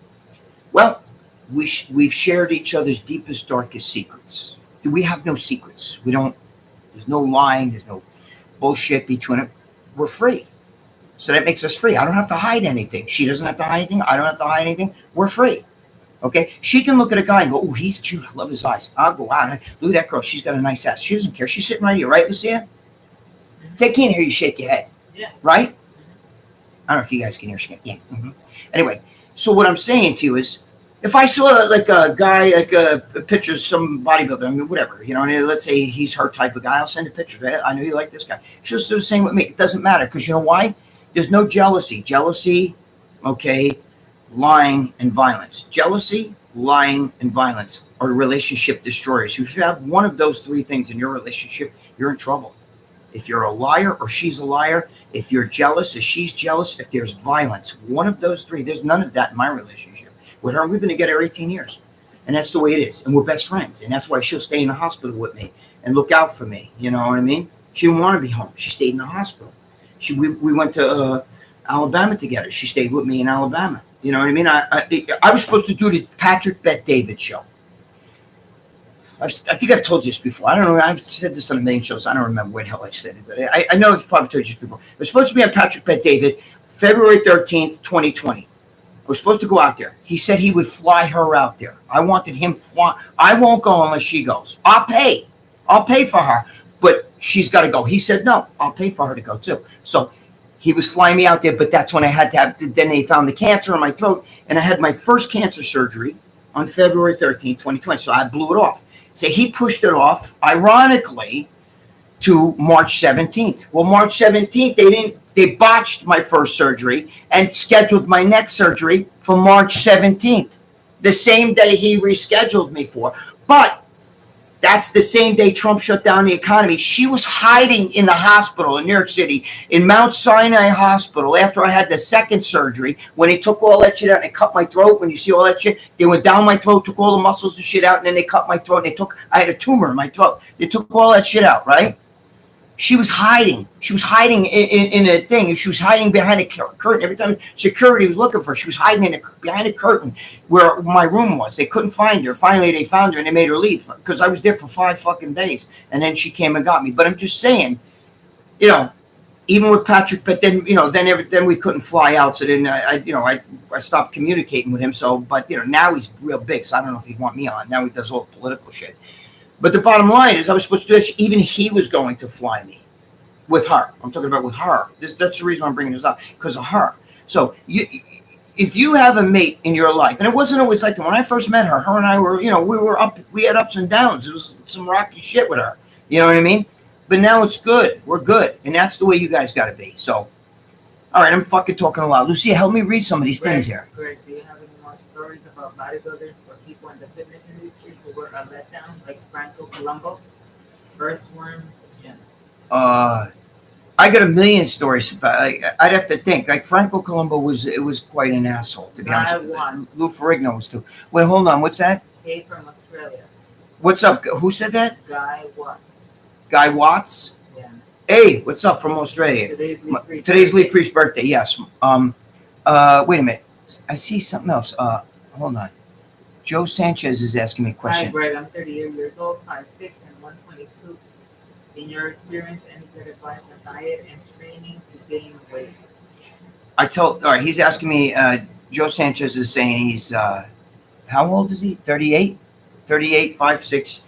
well, we've shared each other's deepest, darkest secrets. We have no secrets. There's no lying. There's no bullshit between it. We're free. So that makes us free. I don't have to hide anything. She doesn't have to hide anything. I don't have to hide anything. We're free. Okay, she can look at a guy and go, oh, he's cute. I love his eyes. I'll go out. Look at that girl. She's got a nice ass. She doesn't care. She's sitting right here, right, Lucia? They can't hear you shake your head. Yeah. Right? I don't know if you guys can hear shake. Yes. Mm-hmm. Anyway, so what I'm saying to you is, if I saw like a guy, like a picture of some bodybuilder, I mean, whatever, and let's say he's her type of guy, I'll send a picture. I know you like this guy. She'll do the same with me. It doesn't matter because you know why? There's no jealousy. Jealousy, okay, lying and violence. Jealousy, lying, and violence are relationship destroyers. If you have one of those three things in your relationship, you're in trouble. If you're a liar or she's a liar, if you're jealous or she's jealous, if there's violence, one of those three, there's none of that in my relationship. With her, we've been together 18 years. And that's the way it is. And we're best friends. And that's why she'll stay in the hospital with me and look out for me. You know what I mean? She didn't want to be home. She stayed in the hospital. We went to Alabama together. She stayed with me in Alabama. You know what I mean? I was supposed to do the Patrick Bet-David show. I think I've told you this before. I don't know. I've said this on the main shows. I don't remember where the hell I said it. But I know I've probably told you this before. It was supposed to be on Patrick Bet-David, February 13th, 2020. I was supposed to go out there. He said he would fly her out there. I wanted him fly. I won't go unless she goes. I'll pay. I'll pay for her. But she's got to go. He said, no, I'll pay for her to go too. So he was flying me out there, but that's when I had to have, then they found the cancer in my throat, and I had my first cancer surgery on February 13th, 2020. So I blew it off. So he pushed it off, ironically, to March 17th. Well, March 17th, they botched my first surgery and scheduled my next surgery for March 17th, the same day he rescheduled me for. But that's the same day Trump shut down the economy. She was hiding in the hospital in New York City, in Mount Sinai Hospital, after I had the second surgery, when they took all that shit out and they cut my throat. When you see all that shit, they went down my throat, took all the muscles and shit out, and then they cut my throat. And I had a tumor in my throat. They took all that shit out, right? She was hiding. She was hiding in a thing. She was hiding behind a curtain. Every time security was looking for her, she was hiding behind a curtain where my room was. They couldn't find her. Finally, they found her and they made her leave because I was there for 5 fucking days. And then she came and got me. But I'm just saying, you know, even with Patrick, but then, you know, then we couldn't fly out. So then I stopped communicating with him. So, but, you know, now he's real big. So I don't know if he'd want me on. Now he does all the political shit. But the bottom line is I was supposed to do this. Even he was going to fly me with her. I'm talking about with her. That's the reason I'm bringing this up, because of her. So if you have a mate in your life, and it wasn't always like that. When I first met her, her and I were, you know, we had ups and downs. It was some rocky shit with her. You know what I mean? But now it's good. We're good. And that's the way you guys got to be. So, all right, I'm fucking talking a lot. Lucia, help me read some of these things here. Greg, do you have any more stories about bodybuilders or people in the fitness industry who were a letdown, like Franco Columbu, Earthworm Jim? I got a million stories about. I'd have to think. Like Franco Columbu was quite an asshole, to be honest with you. Lou Ferrigno was too. Wait, hold on. What's that? Hey, from Australia. What's up? Who said that? Guy Watts. Guy Watts. Yeah. Hey, what's up from Australia? Today's Lee Priest's birthday. Yes. Wait a minute. I see something else. Hold on. Joe Sanchez is asking me a question. Hi, Greg. I'm 38 years old, 5'6", and 122. In your experience, any good advice on diet and training to gain weight? All right, he's asking me, Joe Sanchez is saying he's, how old is he? 38? 38, 5'6".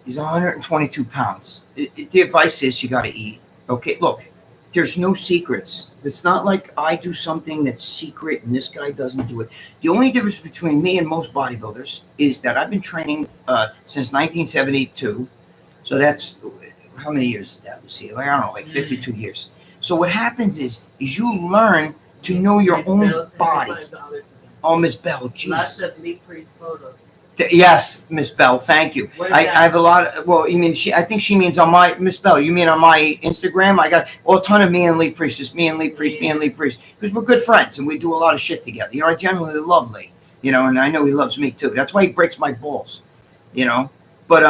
He's 122 pounds. The advice is you got to eat. Okay, look, there's no secrets. It's not like I do something that's secret and this guy doesn't do it. The only difference between me and most bodybuilders is that I've been training since 1972. So that's, how many years is that? Let's see, like, I don't know, like 52 years. So what happens is you learn to know your own body. Oh, Miss Bell, jeez. Lots of Lee Priest photos. Yes, Miss Bell, thank you. I have a lot of, well, you mean, I think she means on my, Miss Bell, you mean on my Instagram? I got a ton of me and Lee Priest, just me and Lee Priest, because we're good friends and we do a lot of shit together. You know, I generally love Lee, you know, and I know he loves me too. That's why he breaks my balls, you know, but,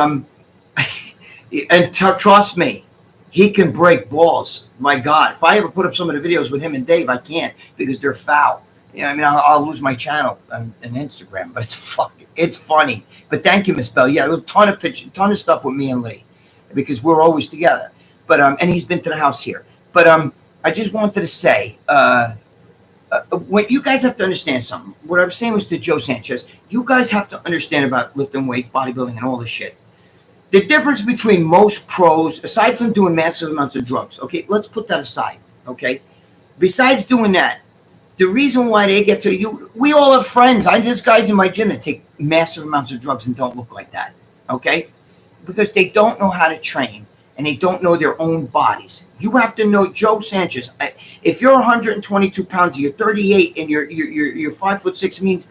and trust me, he can break balls. My God, if I ever put up some of the videos with him and Dave, I can't because they're foul. Yeah, I mean, I'll lose my channel on Instagram, but it's funny. But thank you, Miss Bell. Yeah, a ton of stuff with me and Lee because we're always together. But and he's been to the house here. But I just wanted to say, when you guys have to understand something. What I was saying was to Joe Sanchez, you guys have to understand about lifting weights, bodybuilding, and all this shit. The difference between most pros, aside from doing massive amounts of drugs, okay, let's put that aside, okay? Besides doing that, the reason why they get to you, we all have friends. There's guys in my gym that take massive amounts of drugs and don't look like that, okay? Because they don't know how to train and they don't know their own bodies. You have to know Joe Sanchez. If you're 122 pounds, you're 38 and you're 5'6", means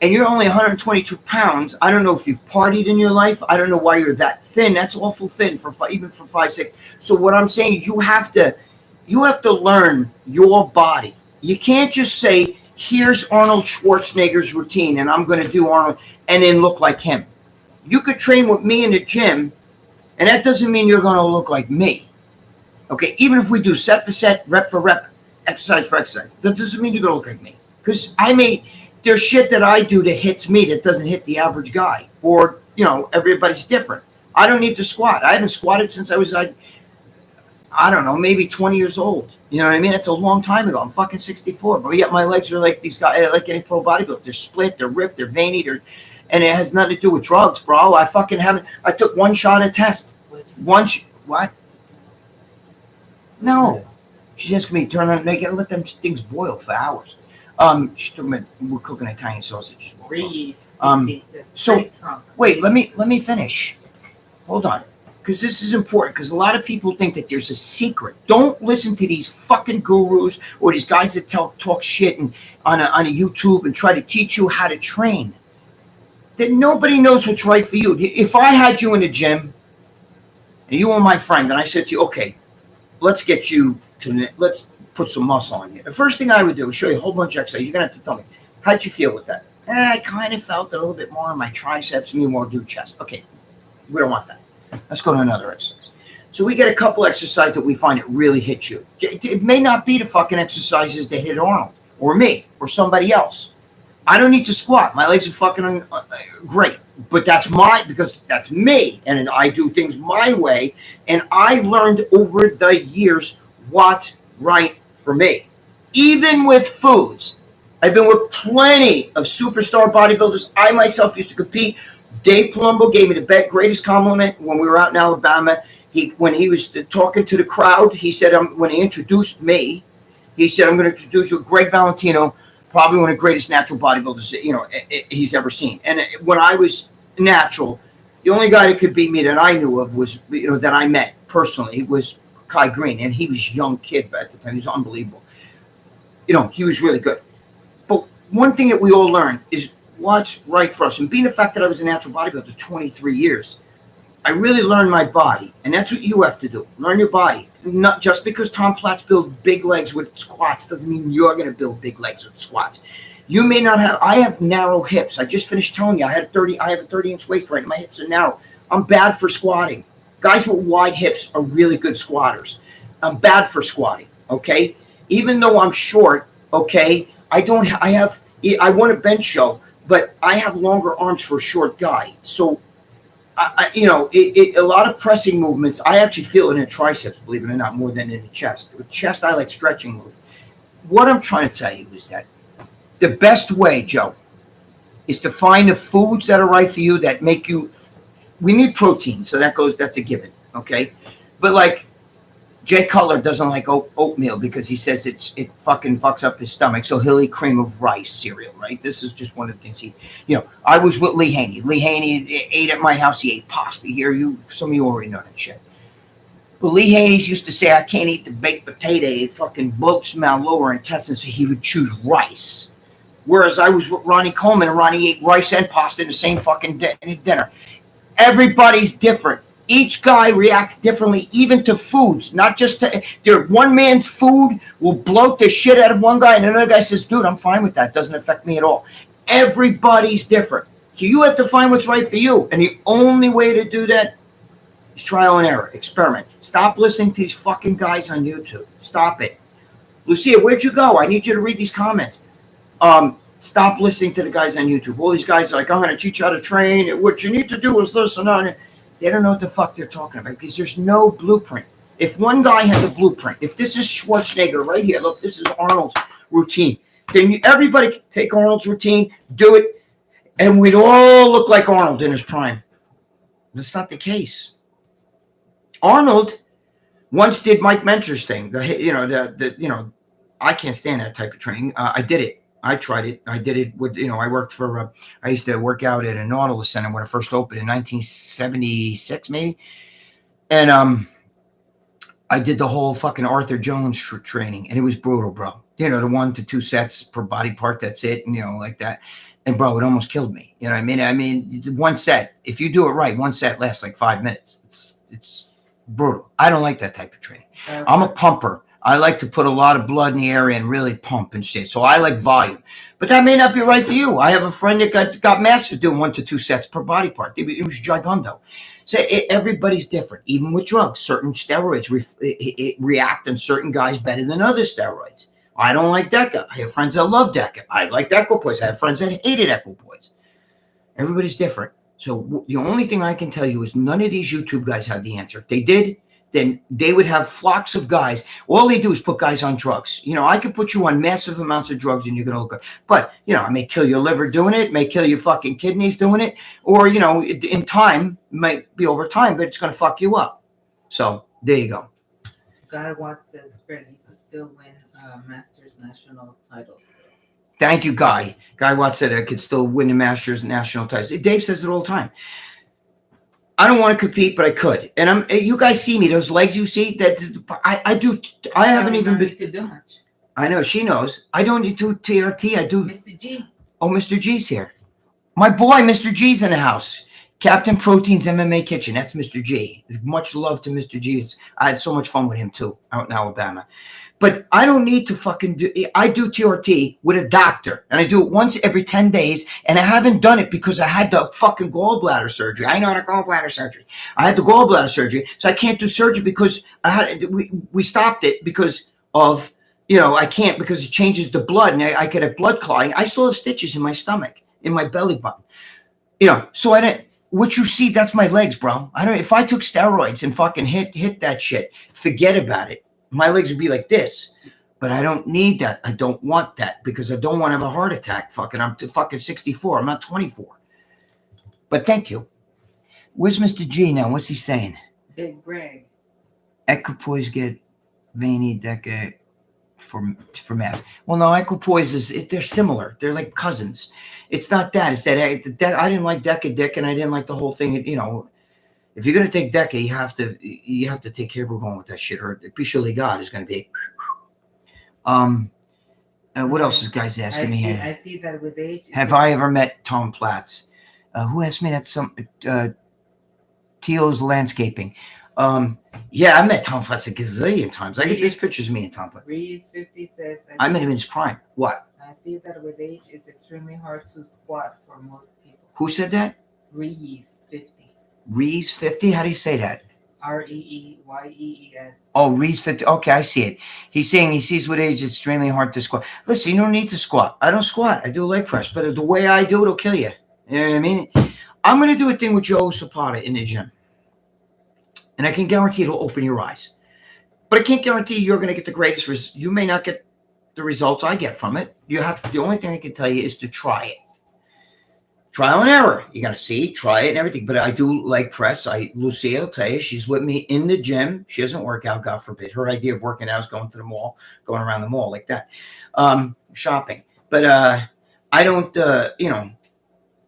and you're only 122 pounds, I don't know if you've partied in your life. I don't know why you're that thin. That's awful thin for even for 5'6". So what I'm saying is you have to learn your body. You can't just say, here's Arnold Schwarzenegger's routine and I'm going to do Arnold and then look like him. You could train with me in the gym, and that doesn't mean you're going to look like me. Okay, even if we do set for set, rep for rep, exercise for exercise, that doesn't mean you're going to look like me. Because there's shit that I do that hits me that doesn't hit the average guy. Or, everybody's different. I don't need to squat. I haven't squatted since I was, I don't know, maybe 20 years old. You know what I mean? It's a long time ago. I'm fucking 64. But yet my legs are like these guys, like any pro bodybuilder. They're split, they're ripped, they're veiny, and it has nothing to do with drugs, bro. I took one shot at test. What? No. She's asking me to turn on, they gotta let them things boil for hours. She's talking about, we're cooking Italian sausages. So wait, let me finish. Hold on. Because this is important, because a lot of people think that there's a secret. Don't listen to these fucking gurus or these guys that talk shit on a YouTube and try to teach you how to train. That nobody knows what's right for you. If I had you in the gym and you were my friend and I said to you, okay, let's put some muscle on you. The first thing I would do is show you a whole bunch of exercises. You're going to have to tell me, how'd you feel with that? I kind of felt a little bit more on my triceps, me more do chest. Okay, we don't want that. Let's go to another exercise. So we get a couple exercises that we find it really hits you. It may not be the fucking exercises that hit Arnold or me or somebody else. I don't need to squat. My legs are fucking great. But because that's me. And I do things my way. And I learned over the years what's right for me. Even with foods. I've been with plenty of superstar bodybuilders. I myself used to compete. Dave Palumbo gave me the greatest compliment when we were out in Alabama. When he was talking to the crowd, he said, when he introduced me, he said, I'm going to introduce you to Greg Valentino, probably one of the greatest natural bodybuilders he's ever seen. And when I was natural, the only guy that could beat me that I knew of was, that I met personally, was Kai Green. And he was a young kid at the time. He was unbelievable. He was really good. But one thing that we all learn is what's right for us. And being the fact that I was a natural bodybuilder 23 years, I really learned my body. And that's what you have to do. Learn your body. Not just because Tom Platz built big legs with squats doesn't mean you're going to build big legs with squats. You may not have, I have narrow hips. I just finished telling you I have a 30-inch waist right now. My hips are narrow. I'm bad for squatting. Guys with wide hips are really good squatters. I'm bad for squatting, okay? Even though I'm short, okay, I won a bench show, but I have longer arms for a short guy. So, a lot of pressing movements, I actually feel it in the triceps, believe it or not, more than in the chest. With chest, I like stretching movement. What I'm trying to tell you is that the best way, Joe, is to find the foods that are right for you that make you, we need protein, so that's a given, okay? But like, Jay Cutler doesn't like oatmeal because he says it fucking fucks up his stomach. So he'll eat cream of rice cereal, right? This is just one of the things I was with Lee Haney. Lee Haney ate at my house. He ate pasta here. Some of you already know that shit. But Lee Haney's used to say, I can't eat the baked potato. It fucking bloats my lower intestines. So he would choose rice. Whereas I was with Ronnie Coleman and Ronnie ate rice and pasta in the same fucking dinner. Everybody's different. Each guy reacts differently, even to foods, not just to one man's food will bloat the shit out of one guy, and another guy says, dude, I'm fine with that. It doesn't affect me at all. Everybody's different. So you have to find what's right for you. And the only way to do that is trial and error, experiment. Stop listening to these fucking guys on YouTube. Stop it. Lucia, where'd you go? I need you to read these comments. Stop listening to the guys on YouTube. All these guys are like, I'm going to teach you how to train. What you need to do is this and that. They don't know what the fuck they're talking about because there's no blueprint. If one guy has a blueprint, if this is Schwarzenegger right here, look, this is Arnold's routine, then everybody can take Arnold's routine, do it, and we'd all look like Arnold in his prime. That's not the case. Arnold once did Mike Mentor's thing. I can't stand that type of training. I did it. I tried it. I did it with, I worked for, I used to work out at a Nautilus Center when it first opened in 1976, maybe. And I did the whole fucking Arthur Jones training, and it was brutal, bro. The 1 to 2 sets per body part, that's it, and like that. And bro, it almost killed me. You know what I mean? I mean, one set, if you do it right, one set lasts like 5 minutes. It's brutal. I don't like that type of training. I'm a pumper. I like to put a lot of blood in the area and really pump and shit. So I like volume. But that may not be right for you. I have a friend that got mastered doing 1 to 2 sets per body part. It was giganto. So everybody's different. Even with drugs, certain steroids react on certain guys better than other steroids. I don't like DECA. I have friends that love DECA. I like equipoise. I have friends that hated equipoise. Everybody's different. So the only thing I can tell you is none of these YouTube guys have the answer. If they did, then they would have flocks of guys. All they do is put guys on drugs. You know, I could put you on massive amounts of drugs and you're going to look good. But, you know, I may kill your liver doing it, may kill your fucking kidneys doing it, or, you know, in time, it might be over time, but it's going to fuck you up. So there you go. Guy Watts says, Brett, you could still win Masters national titles. Thank you, Guy. Guy Watts said I could still win the Masters national titles. Dave says it all the time. I don't want to compete, but I could. And you guys see me, those legs you see, I do. I haven't even been to do much. I know, she knows. I don't do TRT. I do. Mr. G. Oh, Mr. G's here. My boy, Mr. G's in the house. Captain Protein's MMA Kitchen. That's Mr. G. Much love to Mr. G. I had so much fun with him, too, out in Alabama. But I don't need to fucking do. I do TRT with a doctor, and I do it once every 10 days. And I haven't done it because I had the fucking gallbladder surgery. I know the gallbladder surgery. I had the gallbladder surgery, so I can't do surgery because we stopped it because of, you know, I can't because it changes the blood, and I could have blood clotting. I still have stitches in my stomach, in my belly button. You know, so I didn't. What you see, that's my legs, bro. I don't. If I took steroids and fucking hit that shit, forget about it. My legs would be like this, but I don't need that. I don't want that because I don't want to have a heart attack. I'm fucking 64. I'm not 24. But thank you. Where's Mr. G now? What's he saying? Big Greg. Equipoise get veiny DECA for mass. Well, no, equipoise they're similar. They're like cousins. It's not that. It's that I didn't like DECA Dick, and I didn't like the whole thing. You know. If you're gonna take DECA, you have to take care of going with that shit, or Picholi God is gonna be. What else is guys asking me here? I see that with age. Have I ever met Tom Platz? Who asked me that? Tio's Landscaping. Yeah, I met Tom Platz a gazillion times. I get these pictures of me and Tom Platz. Reese 50 says. I met him in his prime. What? I see that with age, it's extremely hard to squat for most people. Who said that? Reese 50. Rees 50? How do you say that? REEYEES. Oh, Rees 50. Okay, I see it. He's saying he sees with age it's extremely hard to squat. Listen, you don't need to squat. I don't squat. I do a leg press, but the way I do it will kill you. You know what I mean? I'm going to do a thing with Joe Zapata in the gym. And I can guarantee it'll open your eyes. But I can't guarantee you're going to get the greatest results. You may not get the results I get from it. The only thing I can tell you is to try it. Trial and error. You got to see, try it and everything. But I do leg press. Lucia will tell you, she's with me in the gym. She doesn't work out, God forbid. Her idea of working out is going to the mall, going around the mall like that. Shopping. But I don't,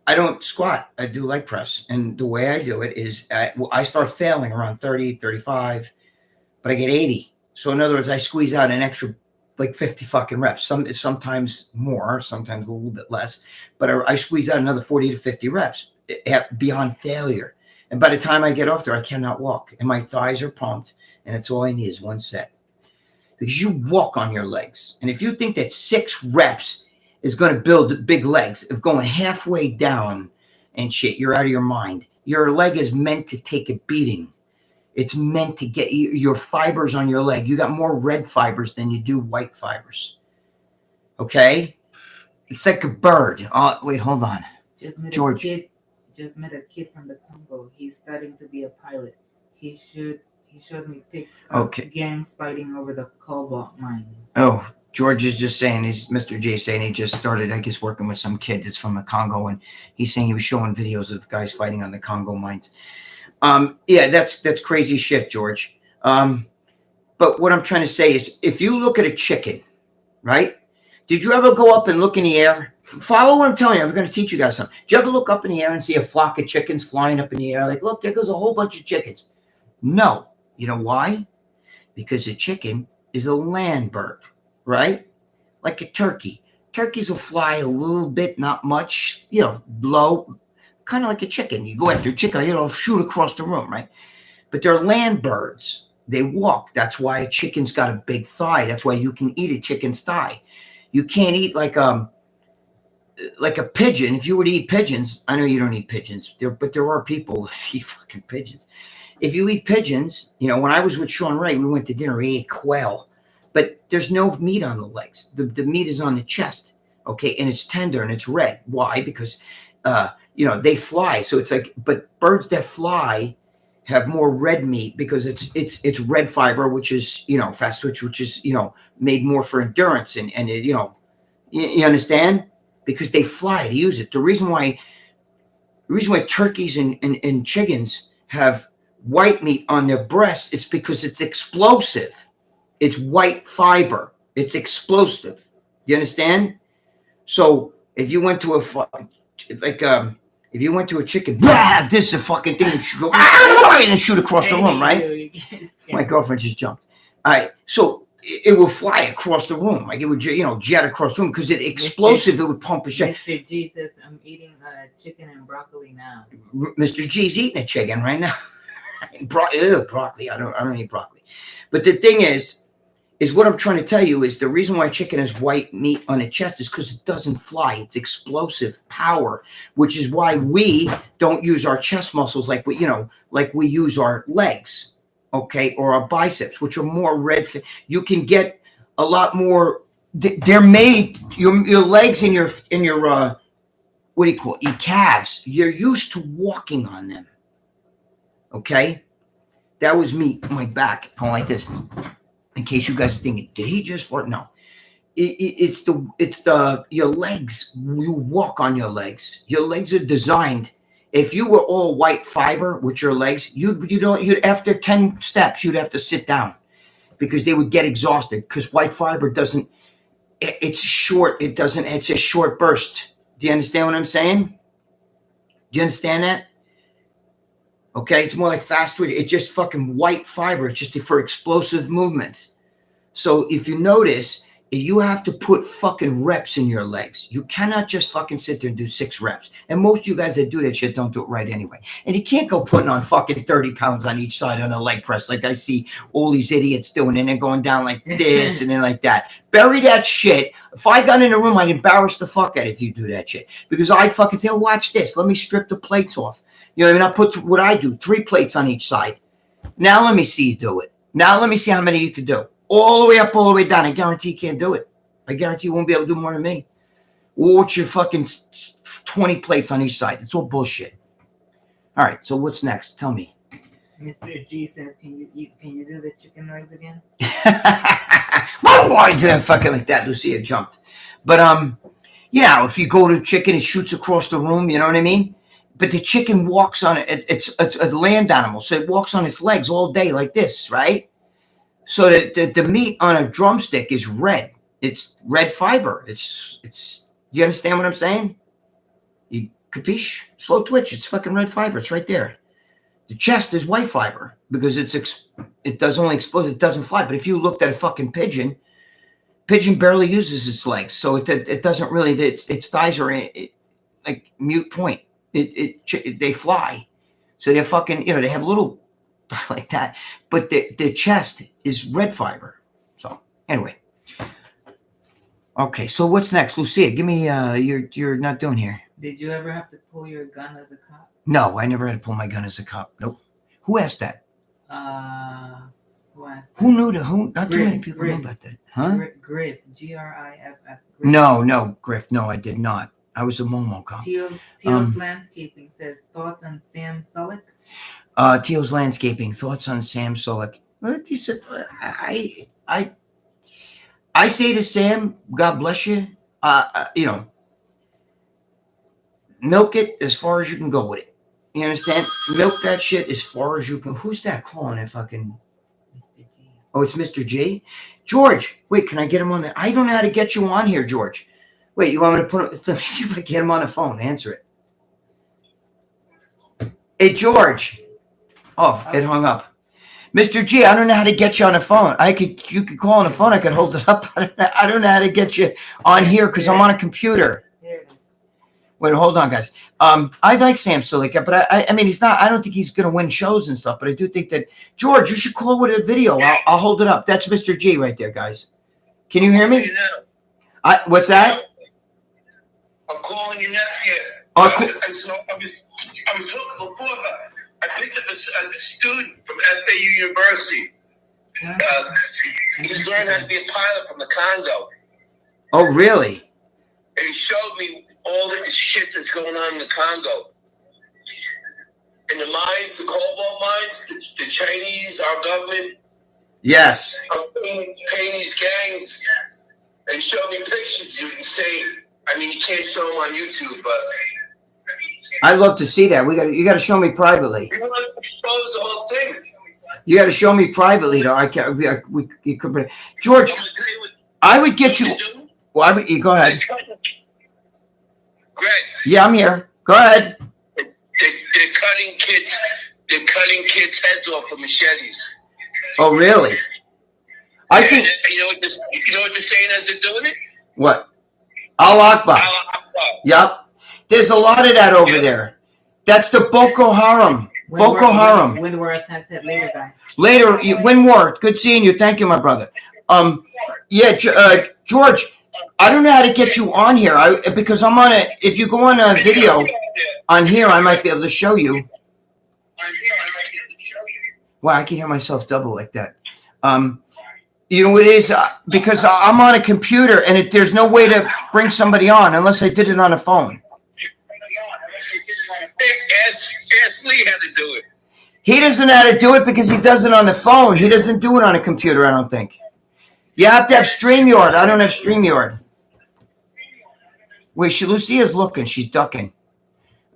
I don't squat. I do leg press. And the way I do it is I start failing around 30, 35, but I get 80. So in other words, I squeeze out an extra like 50 fucking reps, sometimes more, sometimes a little bit less, but I squeeze out another 40 to 50 reps beyond failure. And by the time I get off there, I cannot walk and my thighs are pumped and it's all I need is one set because you walk on your legs. And if you think that 6 reps is going to build big legs, if going halfway down and shit, you're out of your mind. Your leg is meant to take a beating. It's meant to get your fibers on your leg. You got more red fibers than you do white fibers. Okay? It's like a bird. Wait, hold on. George. Just met a kid from the Congo. He's studying to be a pilot. He showed me pics of gangs fighting over the cobalt mines. Oh, George is just saying, Mr. J saying he just started, I guess, working with some kid that's from the Congo, and he's saying he was showing videos of guys fighting on the Congo mines. Yeah, that's crazy shit, George. But what I'm trying to say is, if you look at a chicken, right? Did you ever go up and look in the air? Follow what I'm telling you. I'm going to teach you guys something. Did you ever look up in the air and see a flock of chickens flying up in the air? Like, look, there goes a whole bunch of chickens. No. You know why? Because a chicken is a land bird, right? Like a turkey. turkeys will fly a little bit, not much, low, kind of like a chicken. You go after a chicken, shoot across the room, right? But they're land birds. They walk. That's why a chicken's got a big thigh. That's why you can eat a chicken's thigh. You can't eat like a pigeon. If you were to eat pigeons, I know you don't eat pigeons, but there are people that eat fucking pigeons. If you eat pigeons, when I was with Sean Ray, we went to dinner, we ate quail, but there's no meat on the legs. The meat is on the chest, okay? And it's tender and it's red. Why? Because, they fly. So it's like, but birds that fly have more red meat because it's red fiber, which is, fast twitch, which is, made more for endurance. And it, you understand? Because they fly to use it. The reason why turkeys and chickens have white meat on their breast, it's because it's explosive. It's white fiber. It's explosive. You understand? So if you went to if you went to a chicken, this is a fucking thing that you go and shoot across the room, right? My girlfriend just jumped. All right, so it will fly across the room, like it would, jet across the room because it's explosive. It would pump a shit. Mr. G says, I'm eating chicken and broccoli now. Mr. G's eating a chicken right now. Broccoli. I don't eat broccoli. But the thing is what I'm trying to tell you is the reason why chicken has white meat on its chest is because it doesn't fly. It's explosive power, which is why we don't use our chest muscles like we use our legs, okay, or our biceps, which are more red. You can get a lot more. They're made your legs and your what do you call it? Your calves. You're used to walking on them. Okay, that was me, my back, going like this. In case you guys are thinking, did he just fart? No, it's your legs. You walk on your legs. Your legs are designed. If you were all white fiber with your legs, you'd after 10 steps you'd have to sit down because they would get exhausted because white fiber doesn't. It's short. It doesn't. It's a short burst. Do you understand what I'm saying? Do you understand that? Okay, it's more like fast twitch. It's just fucking white fiber. It's just for explosive movements. So if you notice, you have to put fucking reps in your legs. You cannot just fucking sit there and do 6 reps. And most of you guys that do that shit don't do it right anyway. And you can't go putting on fucking 30 pounds on each side on a leg press like I see all these idiots doing, and then going down like this and then like that. Bury that shit. If I got in a room, I'd embarrass the fuck out if you do that shit. Because I'd fucking say, oh, watch this. Let me strip the plates off. You know what I mean? I put what I do, 3 plates on each side. Now let me see you do it. Now let me see how many you can do. All the way up, all the way down. I guarantee you can't do it. I guarantee you won't be able to do more than me. What's your fucking 20 plates on each side? It's all bullshit. All right, so what's next? Tell me. Mr. G says, can you do the chicken noise again? Why is it fucking like that? Lucia jumped. But if you go to chicken, it shoots across the room, you know what I mean? But the chicken walks on it. It's a land animal, so it walks on its legs all day like this, right? So the meat on a drumstick is red. It's red fiber. It's. Do you understand what I'm saying? You capiche? Slow twitch. It's fucking red fiber. It's right there. The chest is white fiber because it does only explode. It doesn't fly. But if you looked at a fucking pigeon barely uses its legs, so it doesn't really. Its thighs are like mute point. They fly, so they're fucking. They have little like that, but the chest is red fiber. So anyway, okay. So what's next, Lucia? Give me. You're not doing here. Did you ever have to pull your gun as a cop? No, I never had to pull my gun as a cop. Nope. Who asked that? Who asked that? Who knew that? Who? Not too many people know about that, huh? Griff, Griff. No, Griff. No, I did not. I was a Momo cop. Teo's Landscaping says, thoughts on Sam Sulek? Teo's Landscaping, thoughts on Sam Sulek. He said, I say to Sam, God bless you. Milk it as far as you can go with it. You understand? Milk that shit as far as you can. Who's that calling it fucking? Mr. G. Oh, it's Mr. G? George, wait, can I get him on the... I don't know how to get you on here, George. Wait, you want me to put him... Let me see if I get him on the phone. Answer it. Hey, George. Oh, it hung up. Mr. G, I don't know how to get you on the phone. You could call on the phone. I could hold it up. I don't know how to get you on here because I'm on a computer. Wait, hold on, guys. I like Sam Sulek, but I mean, he's not. I don't think he's going to win shows and stuff. But I do think that George, you should call with a video. I'll hold it up. That's Mr. G right there, guys. Can you hear me? What's that? I'm calling your nephew. Oh, cool. I was talking before about it. I picked up a student from FAU University. He's learning how to be a pilot from the Congo. Oh, really? And he showed me all the shit that's going on in the Congo. In the mines, the cobalt mines, the Chinese, our government. Yes. Paying these gangs. They showed me pictures. You can say, I mean, you can't show them on YouTube, but I'd love to see that. You got to show me privately. you want to expose the whole thing. You got to show me privately, though. You could, George. I would get you. Well, you go ahead. Greg. Yeah, I'm here. Go ahead. They're cutting kids. They're cutting kids' heads off with machetes. Oh, really? I think. You know what they're saying as they're doing it? What? Allah Akbar. Allah Akbar. Yep. There's a lot of that over there. That's the Boko Haram. Boko Haram. Windward attacks that later, guys. Later, Windward. Good seeing you. Thank you, my brother. Yeah, George. I don't know how to get you on here. Because I'm on it. If you go on a video on here, I might be able to show you. Wow, I can hear myself double like that. You know, it is because I'm on a computer and there's no way to bring somebody on unless I did it on a phone. Ask Lee how to do it. He doesn't know how to do it because he does it on the phone. He doesn't do it on a computer, I don't think. You have to have StreamYard. I don't have StreamYard. Wait, Lucia's looking. She's ducking.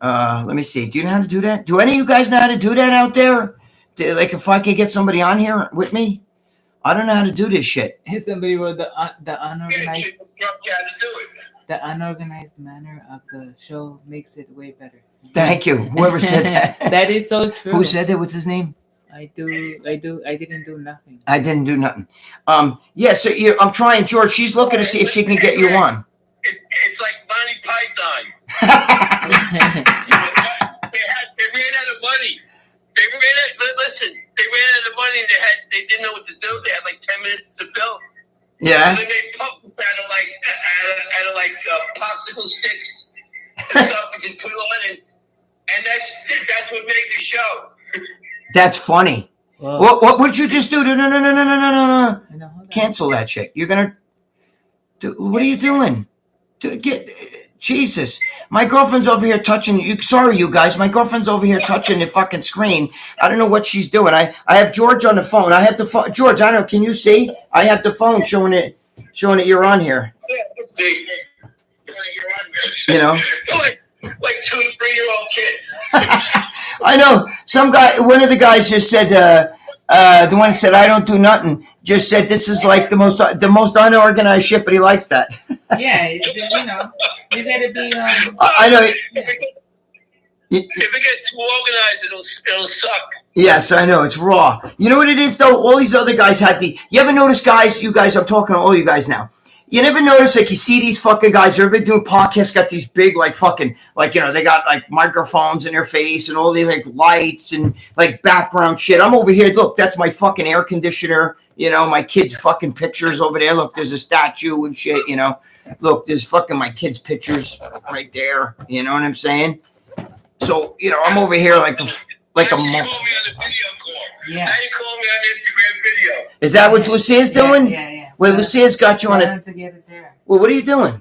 Let me see. Do you know how to do that? Do any of you guys know how to do that out there? Like if I could get somebody on here with me? I don't know how to do this shit. Somebody wrote the unorganized. The unorganized manner of the show makes it way better. Thank you. Whoever said that. That is so true. Who said that? What's his name? I didn't do nothing. I didn't do nothing. Yeah, so I'm trying, George. She's looking to see if she can get you on. It's like Monty Python. They ran out of money. Listen, they ran out of money. They didn't know what to do. They had like 10 minutes to film. Yeah. So they made puppets out of popsicle sticks and stuff we can put on, and that's what made the show. That's funny. Whoa. What would you just do? No. Cancel that shit. You're gonna do. What are you doing? Jesus. My girlfriend's over here touching you. Sorry, you guys. My girlfriend's over here touching the fucking screen. I don't know what she's doing. I have George on the phone. I have the phone. George, I don't know. Can you see? I have the phone showing that you're on here. You know? Like 2 and 3-year-old kids. I know. One of the guys just said, the one that said, I don't do nothing, just said this is like the most unorganized shit, but he likes that. Yeah, you know, you gotta be. I know. If it gets too organized, it'll suck. Yes, I know. It's raw. You know what it is, though? All these other guys have you ever notice, guys, you guys, I'm talking to all you guys now. You never notice, like, you see these fucking guys, they've been doing podcasts, got these big, like, fucking, like, you know, they got, like, microphones in their face and all these, like, lights and, like, background shit. I'm over here. Look, that's my fucking air conditioner. You know, my kids' fucking pictures over there. Look, there's a statue and shit, you know. Look, there's fucking my kids' pictures right there. You know what I'm saying? So, you know, I'm over here like a You called me on the video call. Yeah. Now you call me on Instagram video. Is that what Lucia's doing? Yeah. Well, Lucia's got you on it. To get it there. Well, what are you doing?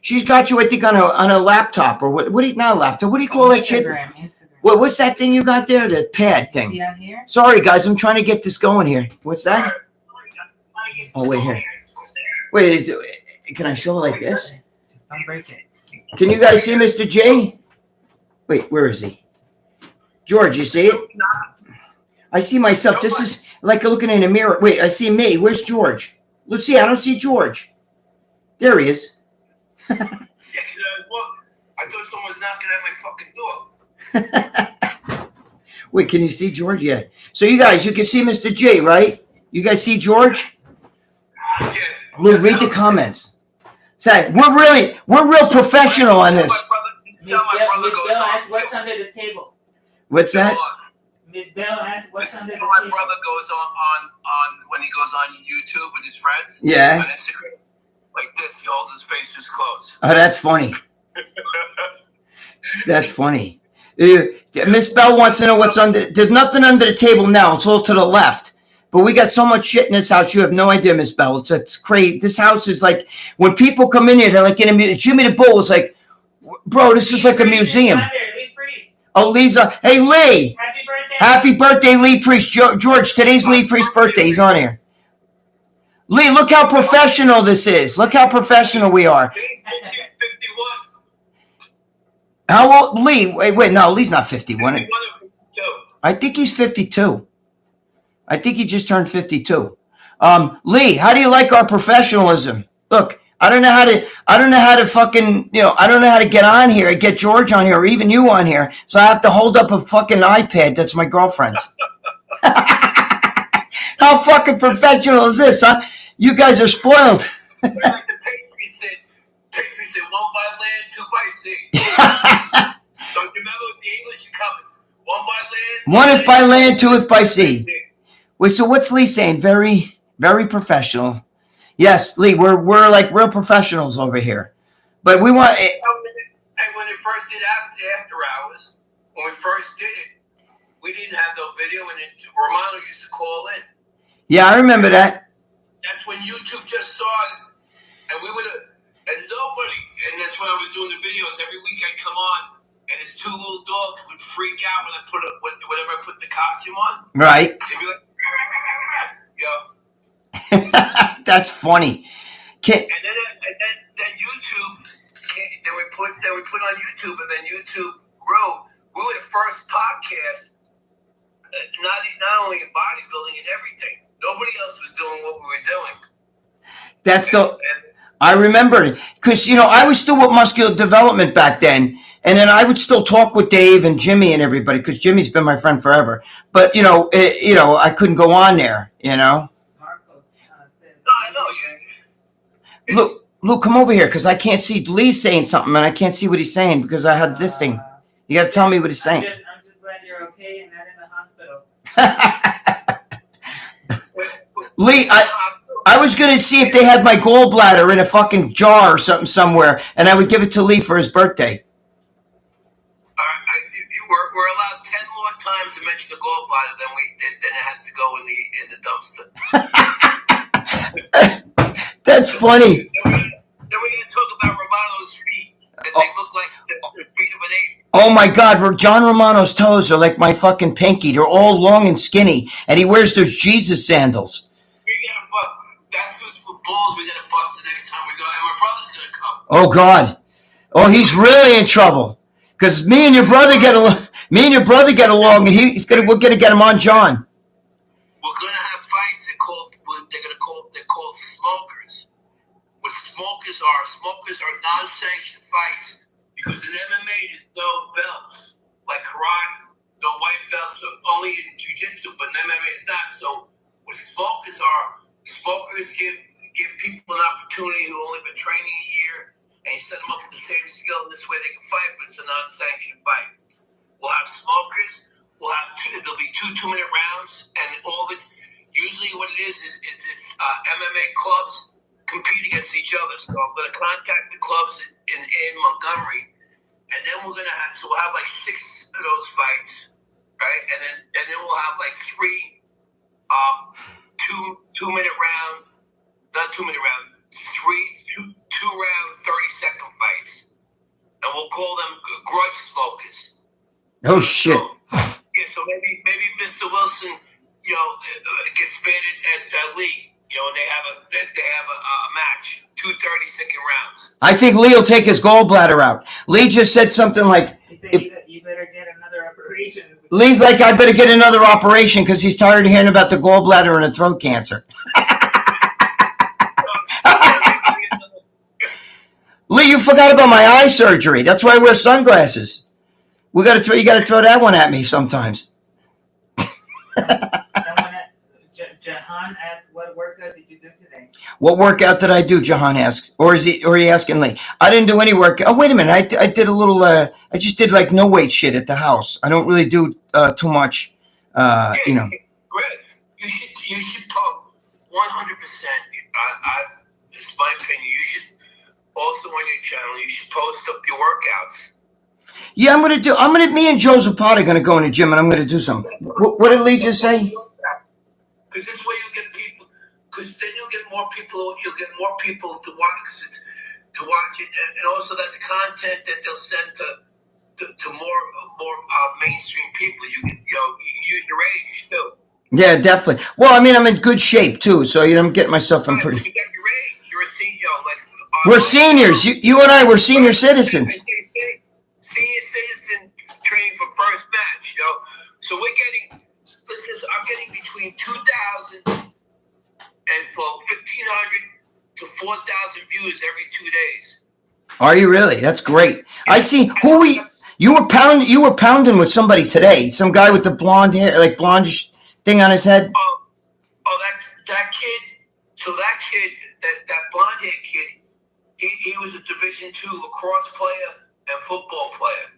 She's got you, I think, on a laptop or what? What do you not a laptop? What do you call that shit? Instagram. What's that thing you got there? The pad thing. See on here? Sorry, guys, I'm trying to get this going here. What's that? Oh, wait here. Wait, can I show it like this? Just don't break it. Can you guys see Mr. J? Wait, where is he? George, you see it? I see myself. This is like looking in a mirror. Wait, I see me. Where's George? Lucia, I don't see George. There he is. I thought someone was knocking at my fucking door. Wait, can you see George? Yeah. So you guys, you can see Mr. G, right? You guys see George? Yeah. Lou, read the comments. Say, we're real professional on this. Miss Bell asked what's under the table. What's that? Miss Bell asked what's under the table. My brother goes on when he goes on YouTube with his friends. Yeah. On Instagram, like this, he holds his face just close. Oh, that's funny. That's funny. Miss Bell wants to know what's under. There's nothing under the table now. It's all to the left. But we got so much shit in this house. You have no idea, Miss Bell. It's crazy. This house is like, when people come in here, they're like in a museum. Jimmy the Bull is like, bro, this is like a museum. Oh, Lisa. Hey, Lee. Happy birthday. Happy birthday, Lee Priest. George, today's Lee Priest's birthday. He's on here. Lee, look how professional this is. Look how professional we are. 51. How old? Lee, wait, no, Lee's not 51. 51 or 52. I think he's 52. I think he just turned 52. Lee, how do you like our professionalism? Look, I don't know how to fucking, I don't know how to get on here, get George on here, or even you on here. So I have to hold up a fucking iPad that's my girlfriend's. How fucking professional is this, huh? You guys are spoiled. Like the Patriots said, one by land, two by sea. So remember the English are coming. One by land. One is by land, two is by sea. Wait, so what's Lee saying? Very, very professional. Yes, Lee, we're like real professionals over here. But we want. And when they first did after hours, when we first did it, we didn't have no video, and Romano used to call in. Yeah, I remember that. That's when YouTube just started, and we would have, and nobody. And that's when I was doing the videos. Every week I'd come on, and his two little dogs would freak out when I whenever I put the costume on. Right. They'd be like, yo. That's funny. And then YouTube, then we put on YouTube, and then YouTube grew. We were the first podcast, not only in bodybuilding and everything. Nobody else was doing what we were doing. That's I remember because I was still with Muscular Development back then, and then I would still talk with Dave and Jimmy and everybody because Jimmy's been my friend forever. But I couldn't go on there. Marcos No, I know, yeah. Luke, come over here because I can't see Lee saying something and I can't see what he's saying because I had this thing. You got to tell me what he's saying. I'm just glad you're okay and not in the hospital. Lee, I was going to see if they had my gallbladder in a fucking jar or something somewhere, and I would give it to Lee for his birthday. We're allowed 10 more times to mention the gallbladder then it has to go in the dumpster. That's funny. Then we're going to talk about Romano's feet. They look like the feet of an ape. Oh my God, John Romano's toes are like my fucking pinky. They're all long and skinny, and he wears those Jesus sandals. That's whose balls we're gonna bust the next time we go, and my brother's gonna come. Oh God, oh he's really in trouble because me and your brother get along, and we're gonna get him on John. We're gonna have fights. They're called smokers. What smokers are non-sanctioned fights because in MMA there's no belts like karate, no white belts, only in jiu-jitsu, but in MMA it's not. So what smokers are. Smokers give people an opportunity who only been training a year, and you set them up with the same skill, and this way they can fight, but it's a non-sanctioned fight. We'll have smokers. There'll be 2 2-minute rounds, and usually what it is MMA clubs compete against each other. So I'm going to contact the clubs in Montgomery, and then we'll have like 6 of those fights, right? And then we'll have like 3 2-minute round, not 2-minute round, 2 round 30-second fights, and we'll call them grudge smokers. Oh shit! So maybe Mr. Wilson, gets faded at Lee, and they have a match, 2 30-second rounds. I think Lee will take his gallbladder out. Lee just said something like, He said you better get another operation. Lee's like, I better get another operation because he's tired of hearing about the gallbladder and the throat cancer. Lee, you forgot about my eye surgery. That's why I wear sunglasses. You got to throw that one at me sometimes. Jahan asked, "What workout did you do today?" What workout did I do? Jahan asks, or is he asking Lee? I didn't do any work. Oh, wait a minute. I did a little. I just did like no weight shit at the house. I don't really do too much. You know. Greg, you should put 100%. This is my opinion. You should also on your channel. You should post up your workouts. Yeah, me and Joe Zapata are gonna go in the gym and I'm gonna do some. What did Lee just say? Because this way you get people. Because then you'll get more people. You'll get more people to watch. To watch it, and also that's content that they'll send to more mainstream people. You can use your age too. Yeah, definitely. Well, I mean, I'm in good shape too, so I'm getting myself in pretty. You got your age. You're a senior. We're seniors. You and I were senior citizens. Senior citizen training for first match, So we're getting. I'm getting between 2,000 and 1,500 to 4,000 views every 2 days. Are you really? That's great. I see. You were pounding with somebody today. Some guy with the blonde hair, like blondish thing on his head. That kid. So that kid, that blonde hair kid, he was a Division II lacrosse player and football player.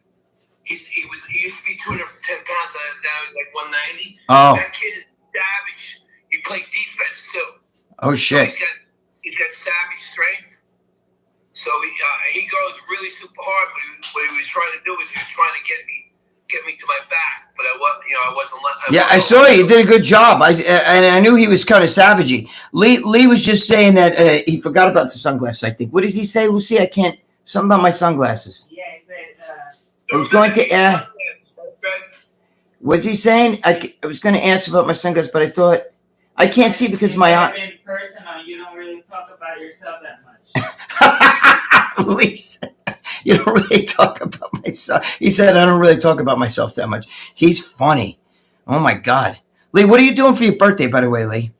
He used to be 210 pounds. Now he's like 190. Oh. That kid is savage. He played defense too. Oh shit. So he's got savage strength. So he goes really super hard. But what he was trying to do is he was trying to get me to my back. But I wasn't. I saw you. You did a good job. I knew he was kind of savagey. Lee was just saying that he forgot about the sunglasses. I think. What does he say, Lucy? I can't. Something about my sunglasses. Yeah, he said. I was going to. Was he saying? I was going to ask about my sunglasses, but I thought I can't see because my eye. In person, you don't really talk about yourself that much. Lisa, you don't really talk about myself. He said, I don't really talk about myself that much. He's funny. Oh my God. Lee, what are you doing for your birthday, by the way, Lee?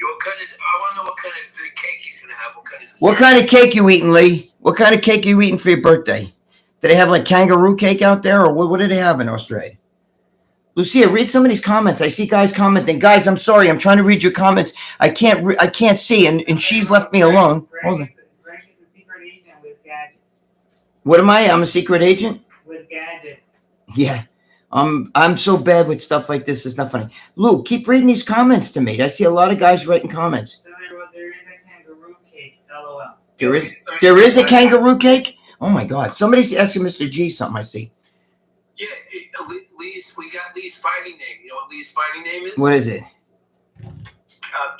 I want to know what kind of cake he's going to have. What kind of cake you eating, Lee? What kind of cake you eating for your birthday? Do they have like kangaroo cake out there, or what do they have in Australia? Lucia, read some of these comments. I see guys commenting. Guys, I'm sorry. I'm trying to read your comments. I can't see, and she's left me alone. Hold on. Greg is a secret agent with gadgets. What am I? I'm a secret agent? With gadgets. Yeah. I'm so bad with stuff like this. It's not funny. Lou, keep reading these comments to me. I see a lot of guys writing comments. So there is a kangaroo cake. LOL. There is a kangaroo cake? Oh my God. Somebody's asking Mr. G something, I see. Yeah, we got Lee's fighting name. You know what Lee's fighting name is? What is it?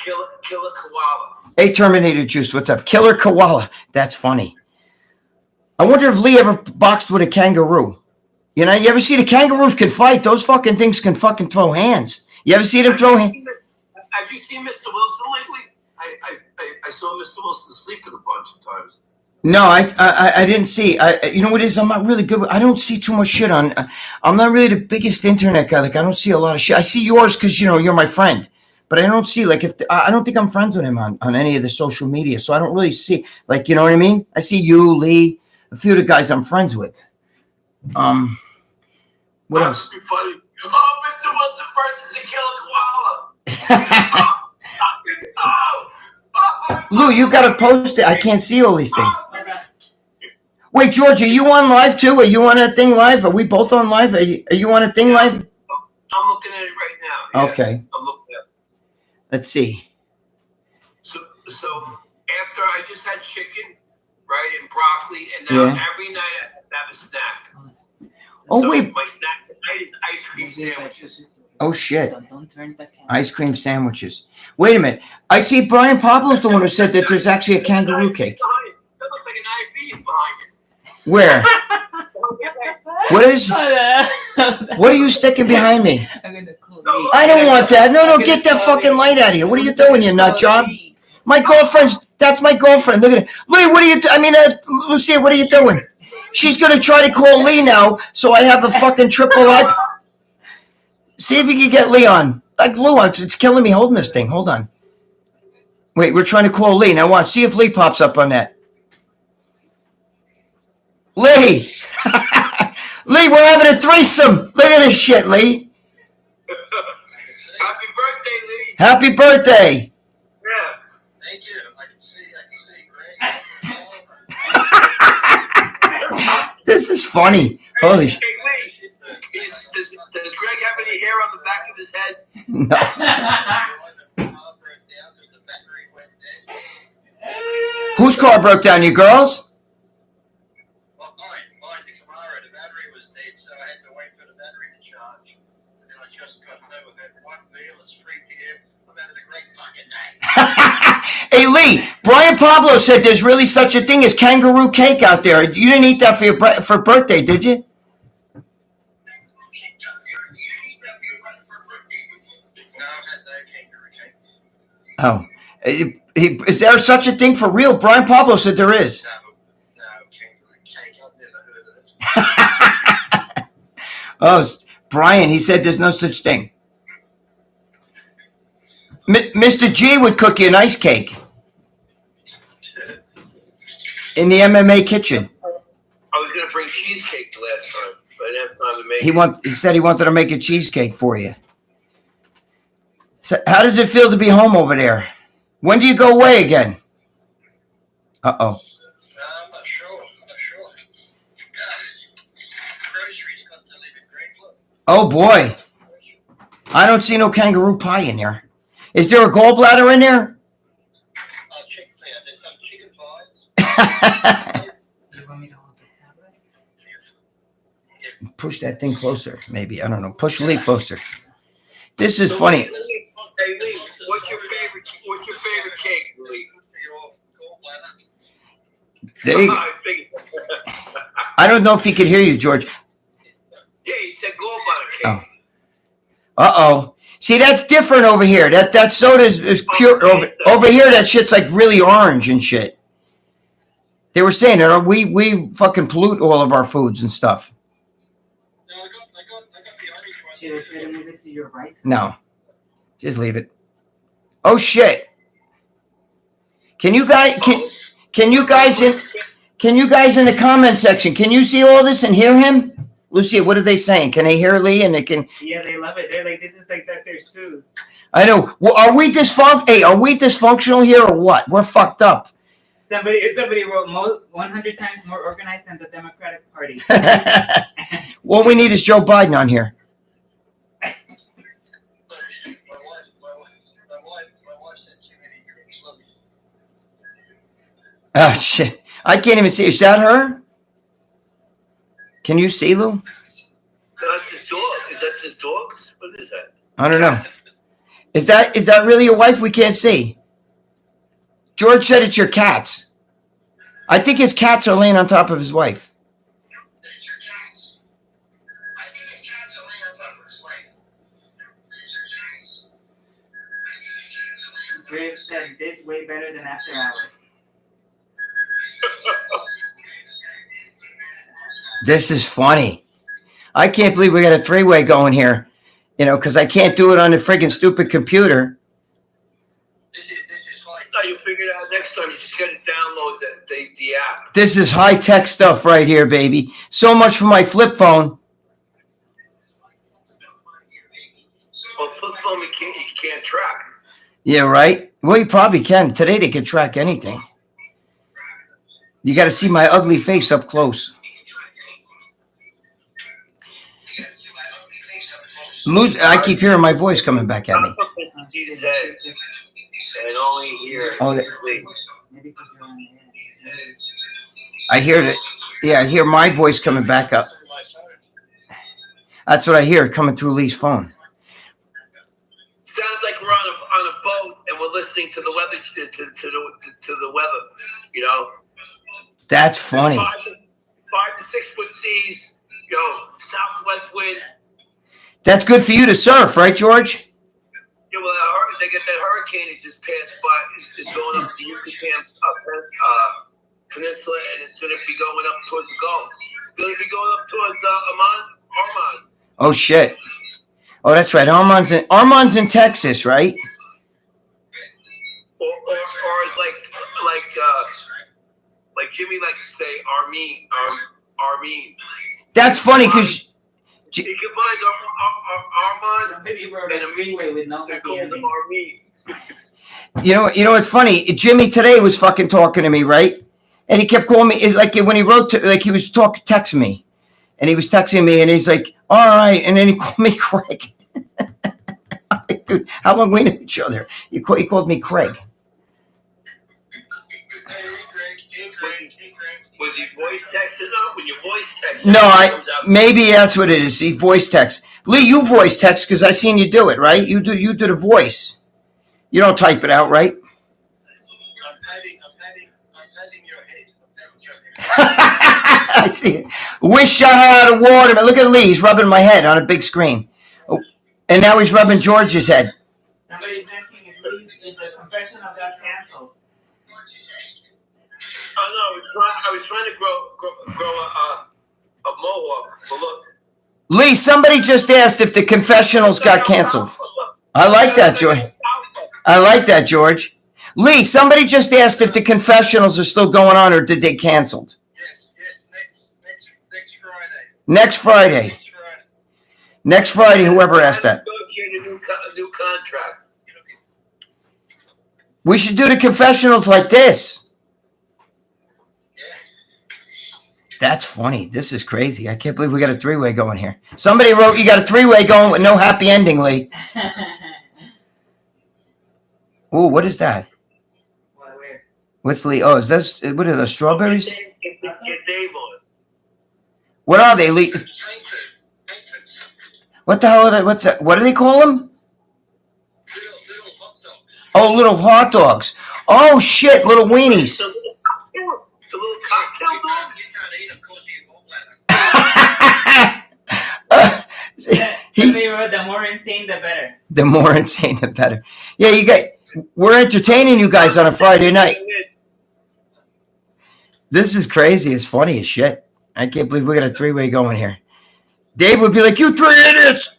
Killer Koala. Hey, Terminator Juice, what's up? Killer Koala. That's funny. I wonder if Lee ever boxed with a kangaroo. You know, you ever see the kangaroos can fight? Those fucking things can fucking throw hands. You ever see them throw hands? Have you seen Mr. Wilson lately? I saw Mr. Wilson sleeping a bunch of times. No, I didn't see. You know what it is? I'm not really good. I don't see too much shit on. I'm not really the biggest internet guy. Like I don't see a lot of shit. I see yours because you're my friend, but I don't see I don't think I'm friends with him on any of the social media. So I don't really see you know what I mean. I see you, Lee, a few of the guys I'm friends with. What else? Funny. Oh, Mr. Wilson versus the Killer Koala. Lou, you gotta post it. I can't see all these things. Wait, George, are you on live too? Are you on that thing live? Are we both on live? Are you on a thing live? I'm looking at it right now. Yeah, okay. I'm looking at it. Let's see. So after I just had chicken, right, and broccoli, and now every night I have a snack. Oh, wait. My snack tonight is ice cream sandwiches. Oh, shit. Don't turn the camera. Ice cream sandwiches. Wait a minute. I see Brian Pablo's the one who said that there's actually a kangaroo cake. That looks like an IV behind it. Where? What are you sticking behind me? I don't want that. No, get that fucking light out of here. What are you doing, you nut job? That's my girlfriend. Look at it. Lee, what are you Lucia, what are you doing? She's going to try to call Lee now, so I have a fucking triple up. See if you can get Lee on. Like Lou, it's killing me holding this thing. Hold on. Wait, we're trying to call Lee. Now watch. See if Lee pops up on that. Lee! Lee, we're having a threesome. Look at this shit, Lee. Happy birthday, Lee. Happy birthday. Yeah. Thank you. I can see Greg. This is funny. Holy Hey, Lee, does Greg have any hair on the back of his head? No. Whose car broke down? Your girls? Well, mine, the Camaro. The battery was dead, so I had to wait for the battery to charge. And then I just got home with that one meal. It's 3 p.m. I'm having a great fucking day. Hey, Lee, Brian Pablo said there's really such a thing as kangaroo cake out there. You didn't eat that for birthday, did you? Oh. Is there such a thing for real? Brian Pablo said there is. No, kangaroo cake. I've never heard of it. Oh, Brian, he said there's no such thing. Mr. G would cook you an ice cake in the MMA kitchen. I was going to bring cheesecake last time, but I didn't have time to make it. He said he wanted to make a cheesecake for you. So how does it feel to be home over there? When do you go away again? Uh-oh. I'm not sure. Groceries got delivered, Greg. Oh, boy. I don't see no kangaroo pie in there. Is there a gallbladder in there? Chicken pie. There's some chicken pies. You want me to hold the tablet? Push that thing closer, maybe. I don't know. Push Lee closer. This is funny. Hey, Lee, what's your favorite cake, Lee? I don't know if he could hear you, George. Yeah, he said gallbladder cake. Oh. Uh-oh. See, that's different over here. That soda is pure. Over here, that shit's like really orange and shit. They were saying that we fucking pollute all of our foods and stuff. No, I got the orange one. Should I try to move it to your right? No. Just leave it. Oh, shit. Can you guys in the comment section, can you see all this and hear him? Lucia, what are they saying? Can they hear Lee and they can? Yeah, they love it. They're like, this is like Dr. Seuss. I know. Well, are we dysfunctional here or what? We're fucked up. Somebody wrote 100 times more organized than the Democratic Party. All we need is Joe Biden on here. Oh, shit. I can't even see. Is that her? Can you see, Lou? No, that's his dog. Is that his dogs? What is that? I don't know. Is that really your wife? We can't see. George said it's your cats. I think his cats are laying on top of his wife. It's your cats. I think his cats are laying on top of his wife. Greg said this way better than After Hours. This is funny. I can't believe we got a three-way going here. You know, because I can't do it on the friggin' stupid computer. This is like. No, you figure it out next time. You just got to download the app. This is high-tech stuff right here, baby. So much for my flip phone. Well, flip phone you can't track. Yeah, right? Well, you probably can. Today they can track anything. You got to see my ugly face up close. I keep hearing my voice coming back at me. He said, and only here. Oh, Maybe because you're on the edge. I hear it. Yeah, I hear my voice coming back up. That's what I hear coming through Lee's phone. Sounds like we're on a boat and we're listening to the weather to the weather. You know. That's funny. 5 to 6 foot seas. Southwest wind. That's good for you to surf, right, George? Yeah, well, they got that hurricane that just passed by. It's going up the Yucatan Peninsula, and it's going to be going up towards the Gulf. It's going to be going up towards Armand. Oh, shit. Oh, that's right. Armand's in Texas, right? Or it's like Jimmy likes to say, Armin. That's funny because He combines Armand Somebody wrote and a three-way with no and happy calls him ending. Armin. You know, it's funny. Jimmy today was fucking talking to me, right? And he kept calling me, like when he wrote, like he was texting me. And he was texting me, and he's like, all right. And then he called me Craig. Dude, how long we knew each other? He called me Craig. Was he voice texting her? When you voice text, No, maybe that's what it is. He voice text. Lee, you voice text because I seen you do it, right? You do the voice. You don't type it out, right? I'm patting your head. I see it. Wish I had a watermelon. Look at Lee. He's rubbing my head on a big screen. Oh, and now he's rubbing George's head. Somebody's asking if the confession of that canceled. Oh no, I was trying to grow a mohawk. But look, Lee, somebody just asked if the confessionals got canceled. I like that, George. I like that, George. Lee, somebody just asked if the confessionals are still going on or did they canceled? Yes, next Friday. Next Friday. Next Friday, whoever asked that. Negotiate a new contract. We should do the confessionals like this. That's funny. This is crazy. I can't believe we got a three-way going here. Somebody wrote you got a three-way going with no happy ending, Lee. Ooh, what is that? Where? What's Lee? Oh, is this, what are those, strawberries? Get Dave on. What are they, Lee? What the hell are they? What's that? What do they call them? Little hot dogs. Oh, little hot dogs. Oh, shit, little weenies. The little cocktail dogs. You can't eat them because of your gallbladder. Somebody wrote the more insane, the better. The more insane, the better. Yeah, we're entertaining you guys on a Friday night. This is crazy. It's funny as shit. I can't believe we got a three-way going here. Dave would be like, you three idiots.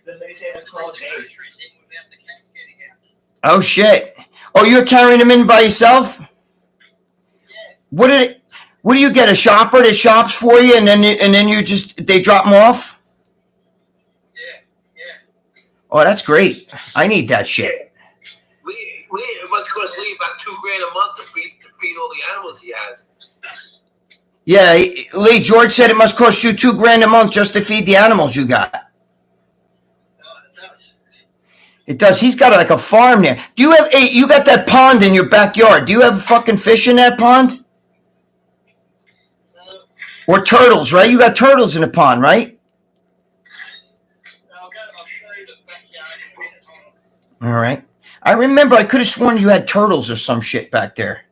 Somebody said to call Dave. Oh, shit. Oh, you're carrying them in by yourself? What do you get? A shopper that shops for you, and then they drop them off? Yeah. Oh, that's great. I need that shit. It must cost Lee about $2,000 a month to feed all the animals he has. Yeah, Lee, George said it must cost you $2,000 a month just to feed the animals you got. No, it does. It does. He's got like a farm there. Do you have you got that pond in your backyard? Do you have fucking fish in that pond? Or turtles, right? You got turtles in the pond, right? I'll show you the backyard in a minute. All right. I remember I could have sworn you had turtles or some shit back there.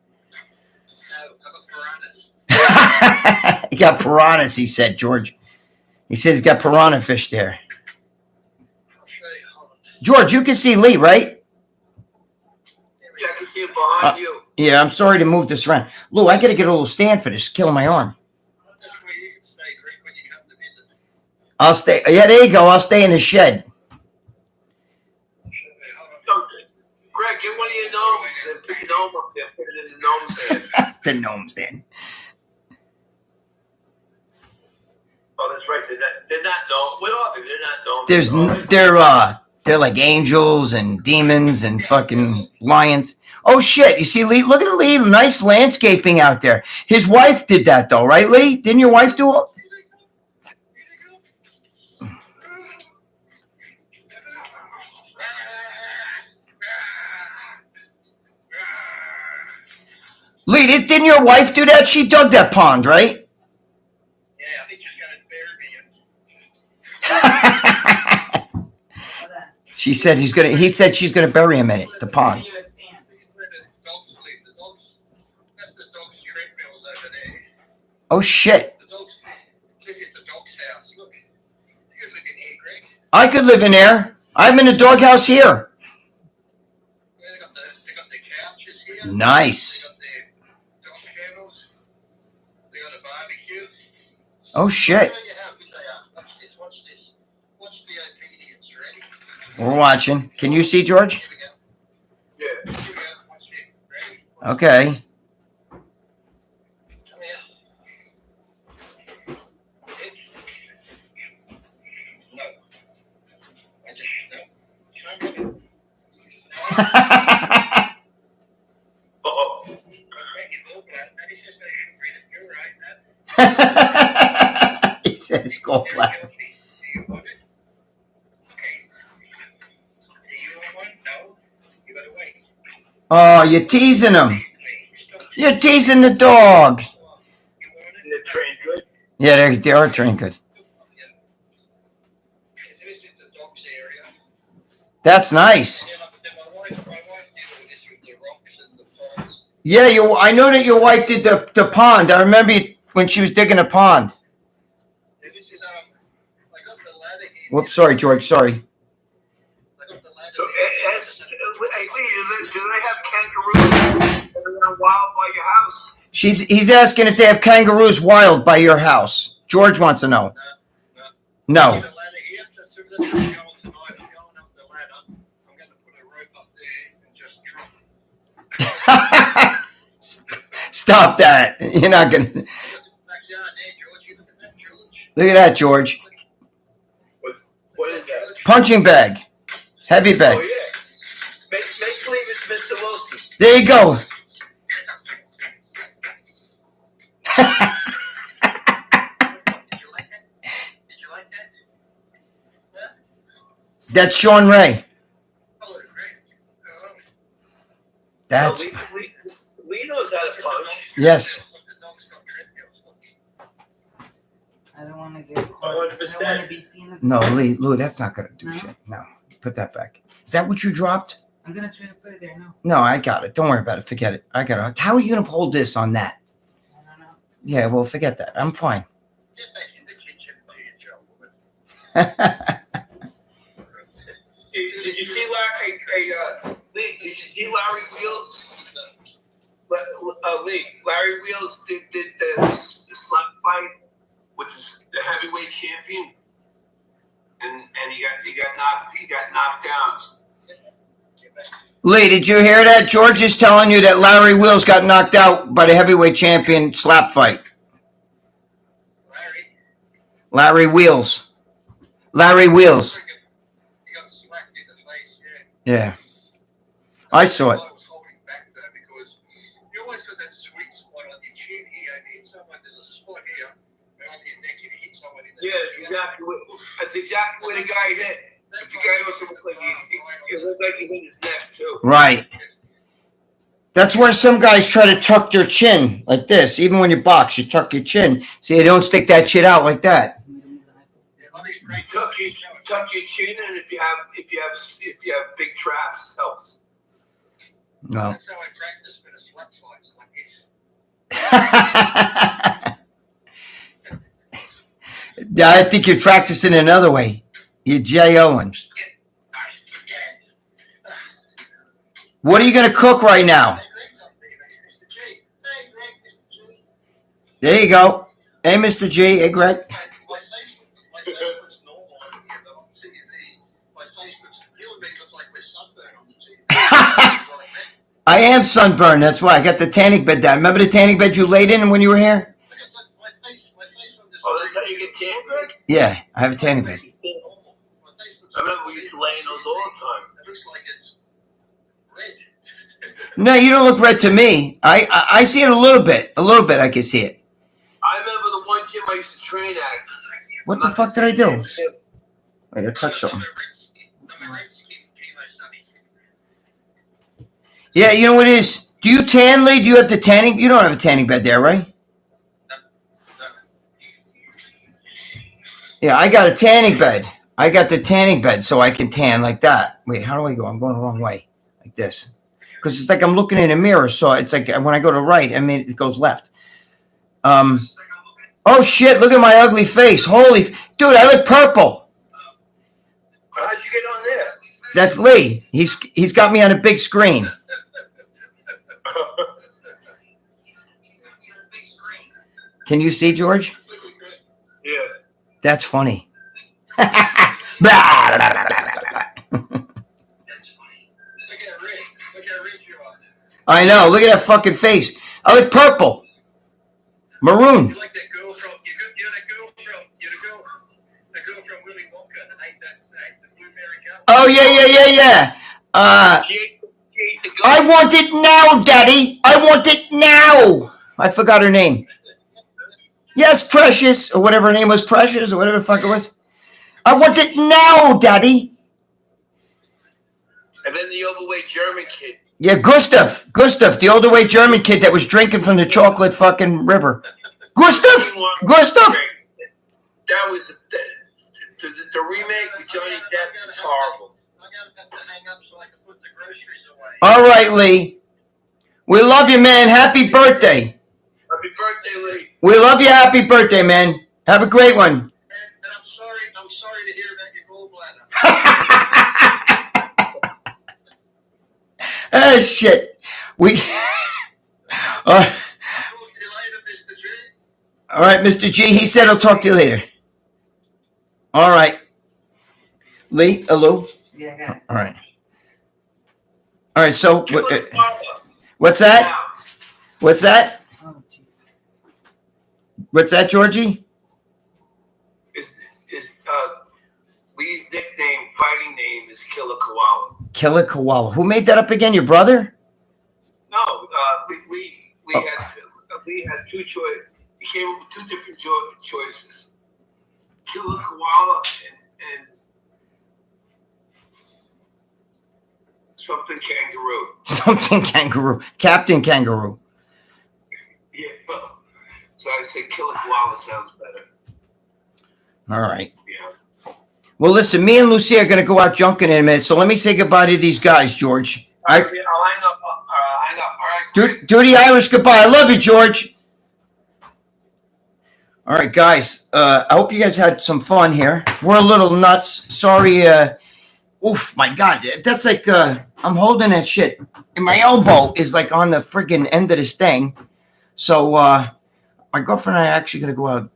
No, I've got piranhas. He got piranhas, he said, George. He said he's got piranha fish there. I'll show you. Hold on. George, you can see Lee, right? Yeah, I can see it behind you. Yeah, I'm sorry to move this around. Lou, I got to get a little stand for this. It's killing my arm. That's where you can stay, Greg, when you come to visit. I'll stay. Yeah, there you go. I'll stay in the shed. I'll show you. Hold on. So, Greg, get one of your gnomes and put your gnome up there. Put it in the gnome's hand. The gnome stand. Oh, that's right. They're not gnomes. What are they? They're not gnomes. They're like angels and demons and fucking lions. Oh shit! You see, Lee? Look at Lee. Nice landscaping out there. His wife did that, though, right, Lee? Didn't your wife do it? Lee, didn't your wife do that? She dug that pond, right? Yeah, I think she's going to bury me in. She said he said she's gonna bury him in it, the pond. This is where the dogs live. That's the dogs' treadmills over there. Oh shit! This is the dog's house. Look, you could live in here, Greg. I could live in there. I'm in the doghouse here. Yeah, they got the couches here. Nice. They got their dog kennels. They got a barbecue. Oh shit! I'll show you how good they are. Watch this. Watch the obedience. Ready? We're watching. Can you see, George? Here we go. Yeah. Here we go. Watch it. Ready? Okay. Come here. Uh-oh. Okay, you go, but that is just a sugar that you're right. That He said it's called very black. healthy. Do you want it? Okay. Do you want one? No. You gotta wait. Oh, you're teasing him. You're teasing the dog. You want And they're trained good. Yeah, they are trained good. This is the dog's area. That's nice. Yeah, but then my wife did all this with the rocks and the ponds. Yeah, I know that your wife did the pond. I remember when she was digging a pond. And this is I got the ladder here. Whoops, sorry, George. Sorry. I got the ladder So, here. hey, Lee, do they have kangaroos that are wild by your house? He's asking if they have kangaroos wild by your house. George wants to know. No. The ladder here, just through this, I'm going tonight. I'm going up the ladder. I'm going to put a rope up there and just drop. Stop that. You're not going to. Backyard there, George. You look at that, George. Look at that, George. What is that? Punching bag. Heavy Oh, bag. yeah. Make believe it's Mr. Wilson. There you go. Did you like that? Did you like that? Huh? That's Sean Ray. Oh, great. That's. Lee knows how to punch. Yes. The dog's got treadmills. Look. I don't want to get caught. I don't want to 100%. be seen. At No, Lou, that's not going to do No? shit. No. Put that back. Is that what you dropped? I'm gonna try to put it there now. No, I got it. Don't worry about it. Forget it. I got it. How are you going to hold this on that? I don't know. Yeah, well, forget that. I'm fine. Get back in the kitchen and do your job, woman. Did you see Larry? Lee, did you see Larry Wheels? Lee, Larry Wheels did the slap fight with the heavyweight champion, and he got knocked down. Lee, did you hear that? George is telling you that Larry Wheels got knocked out by the heavyweight champion slap fight. Larry Wheels. Larry Wheels. He got smacked in the face, Yeah. I saw it. I was holding back there because you always got that sweet spot on your chin here. If you hit someone, there's a spot here, and on your neck, if you hit someone in the Yeah, that's exactly where the guy hit. But the guy also looked like he looked like he hit his neck too. Right. That's where some guys try to tuck their chin like this. Even when you box, you tuck your chin so you don't stick that shit out like that. You tuck your chin, and if you have big traps, helps. No. That's how I practice for the slap fights like this. Yeah, I think you're practicing another way. You're J.O.ing. What are you going to cook right now? There you go. Hey, Mr. G. Hey, Greg. My face looks normal on here, but on TV, my face looks, you and me look like we're sunburned on the TV. I am sunburned. That's why I got the tanning bed down. Remember the tanning bed you laid in when you were here? Look at my face on this. Oh, that's how you get tan, Greg? Yeah, I have a tanning bed. I remember we used to lay in those all the time. It looks like it's red. No, you don't look red to me. I see it a little bit. A little bit, I can see it. I remember the one gym I used to train at. What the fuck did I do? I gotta touch something. Yeah, you know what it is? Do you tan, Lee? Do you have the tanning? You don't have a tanning bed there, right? Yeah, I got a tanning bed. I got the tanning bed so I can tan like that. Wait, how do I go? I'm going the wrong way. Like this. Because it's like I'm looking in a mirror, so it's like when I go to right, I mean, it goes left. Oh, shit, look at my ugly face. Holy... Dude, I look purple. How'd you get on there? That's Lee. He's got me on a big screen. Can you see, George? Yeah. That's funny. I know. Look at that fucking face. I look purple. Maroon. You like that girl from, you're the girl from Willy Wonka that ate the blueberry gum. Oh, yeah. I want it now, Daddy. I want it now. I forgot her name. Yes, Precious, or whatever her name was, Precious, or whatever the fuck it was. I want it now, Daddy. And then the overweight German kid. Yeah, Gustav, the overweight German kid that was drinking from the chocolate fucking river. Gustav. That was the remake with Johnny Depp was horrible. I'm gonna have to hang up so I can put the groceries away. All right, Lee. We love you, man. Happy birthday. Happy birthday, Lee. We love you. Happy birthday, man. Have a great one. And I'm sorry to hear about your gallbladder. Ah, shit. We. I'll talk to you later, Mr. G. All right, Mr. G. He said he'll talk to you later. All right. Lee, hello? Yeah, I got it. All right. All right, so Give us a follow-up. what's that? Now, What's that? Oh, geez. What's that, Georgie? is Lee's nickname, fighting name is Killer Koala. Killer Koala. Who made that up again? Your brother? No, Lee had two choices. He came up with two different choices. Killer Koala and something kangaroo. Something Kangaroo. Captain Kangaroo. Yeah, well, so I said Killer Koala sounds better. All right. Yeah. Well, listen, me and Lucia are going to go out junking in a minute, so let me say goodbye to these guys, George. I'll hang up. All right. Do the Irish goodbye. I love you, George. All right, guys. I hope you guys had some fun here. We're a little nuts. Sorry. Oof, my God. That's like, I'm holding that shit. And my elbow is like on the friggin' end of this thing. So, my girlfriend and I are actually going to go out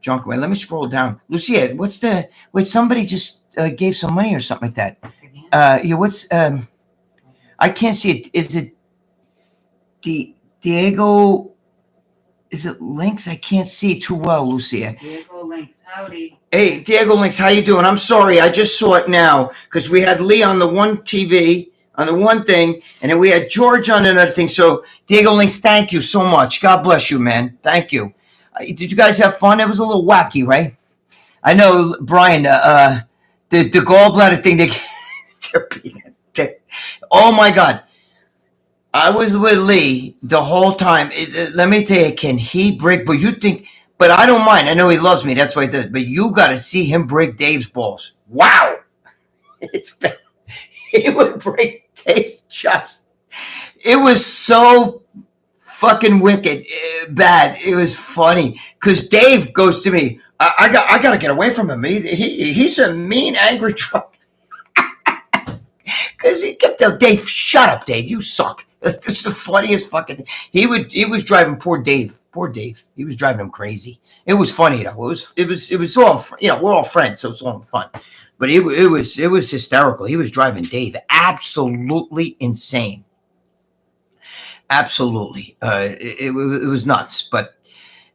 junking. Wait, let me scroll down. Lucia, wait, somebody just gave some money or something like that. Again? I can't see it. Is it Diego? Is it Links? I can't see too well, Lucia. Diego Links, howdy. Hey, Diego Links, how you doing? I'm sorry, I just saw it now because we had Lee on the one TV, on the one thing, and then we had George on another thing. So, Diego Links, thank you so much. God bless you, man. Thank you. Did you guys have fun? It was a little wacky, right? I know, Brian, the gallbladder thing, oh my God. I was with Lee the whole time. Let me tell you, can he break? But you think, but I don't mind. I know he loves me. That's why he does. But you got to see him break Dave's balls. Wow. He would break Dave's chops. It was so fucking wicked, bad. It was funny because Dave goes to me. I got to get away from him. He's a mean, angry truck. Because he kept telling Dave, shut up, Dave. You suck. This is the funniest fucking thing. He was driving poor Dave. He was driving him crazy. It was funny though. It was all, we're all friends, so it's all fun. But it was hysterical. He was driving Dave absolutely insane. Absolutely. It was nuts. But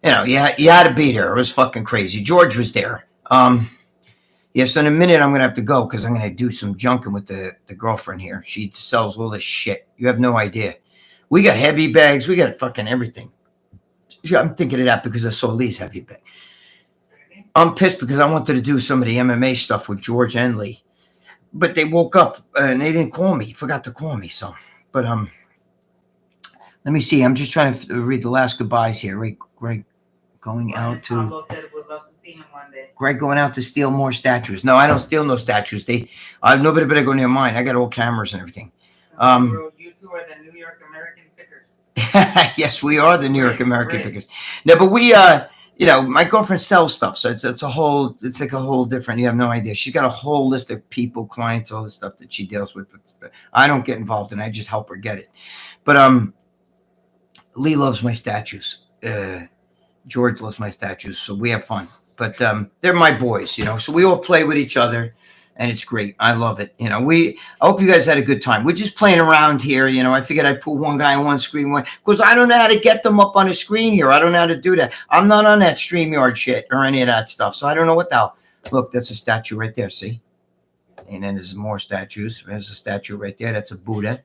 you had to be there. It was fucking crazy. George was there. Yes, in a minute I'm going to have to go because I'm going to do some junking with the girlfriend here. She sells all this shit. You have no idea. We got heavy bags. We got fucking everything. I'm thinking of that because I saw Lee's heavy bag. I'm pissed because I wanted to do some of the MMA stuff with George and Lee. But they woke up and they didn't call me. Forgot to call me. So, but let me see. I'm just trying to read the last goodbyes here. Greg going out to... Combo said would love to see him one day. Greg going out to steal more statues. No, I don't steal no statues. Nobody better go near mine. I got all cameras and everything. You two are the New York American Pickers. Yes, we are the New York American Pickers. No, but we, my girlfriend sells stuff, so it's like a whole different. You have no idea. She's got a whole list of people, clients, all the stuff that she deals with. But I don't get involved in it. I just help her get it. But Lee loves my statues. George loves my statues, so we have fun. But they're my boys, so we all play with each other, and it's great. I love it. I hope you guys had a good time. We're just playing around here. I figured I'd put one guy on one screen, because I don't know how to get them up on a screen here. I don't know how to do that. I'm not on that StreamYard shit or any of that stuff, so I don't know what the hell. Look, that's a statue right there, see? And then there's more statues. There's a statue right there. That's a Buddha.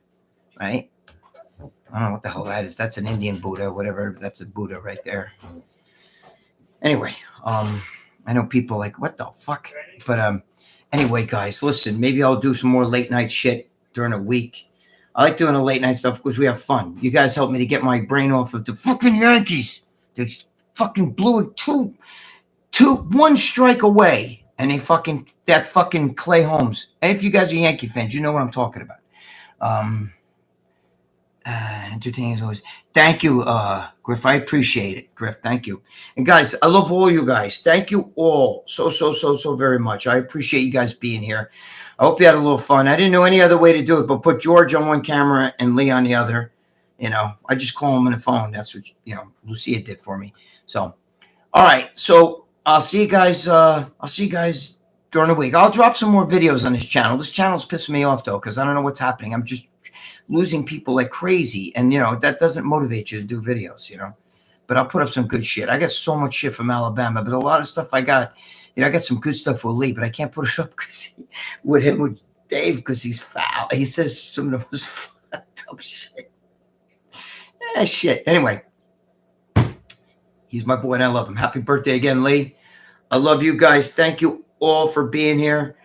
right? I don't know what the hell that is. That's an Indian Buddha, whatever. That's a Buddha right there. Anyway, I know people like, what the fuck? But anyway, guys, listen, maybe I'll do some more late night shit during the week. I like doing the late night stuff because we have fun. You guys help me to get my brain off of the fucking Yankees. They fucking blew it one strike away. And that fucking Clay Holmes. And if you guys are Yankee fans, you know what I'm talking about. Entertaining as always. Thank you, Griff. I appreciate it, Griff. Thank you. And guys, I love all you guys. Thank you all so very much. I appreciate you guys being here. I hope you had a little fun. I didn't know any other way to do it, but put George on one camera and Lee on the other. You know, I just call him on the phone. That's what, Lucia did for me. So, all right. So I'll see you guys. During the week. I'll drop some more videos on this channel. This channel's pissing me off though, because I don't know what's happening. I'm just losing people like crazy. And, that doesn't motivate you to do videos, But I'll put up some good shit. I got so much shit from Alabama, but a lot of stuff I got, I got some good stuff with Lee, but I can't put it up with Dave because he's foul. He says some of the most fucked up shit. Shit. Anyway, he's my boy and I love him. Happy birthday again, Lee. I love you guys. Thank you all for being here.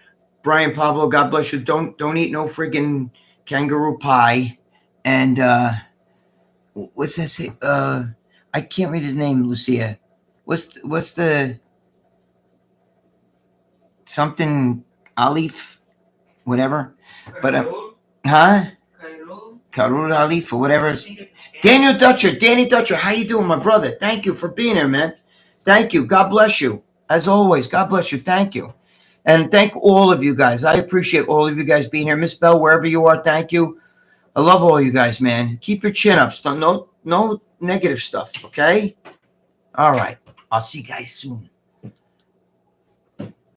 Brian Pablo, God bless you. Don't eat no friggin' kangaroo pie. And what's that say? I can't read his name, Lucia. What's the something Alif, whatever? But Karul Alif or whatever. Danny Dutcher, how you doing, my brother? Thank you for being here, man. Thank you. God bless you. As always, God bless you. Thank you. And thank all of you guys. I appreciate all of you guys being here. Miss Bell, wherever you are, thank you. I love all you guys, man. Keep your chin ups. No negative stuff, okay? All right. I'll see you guys soon.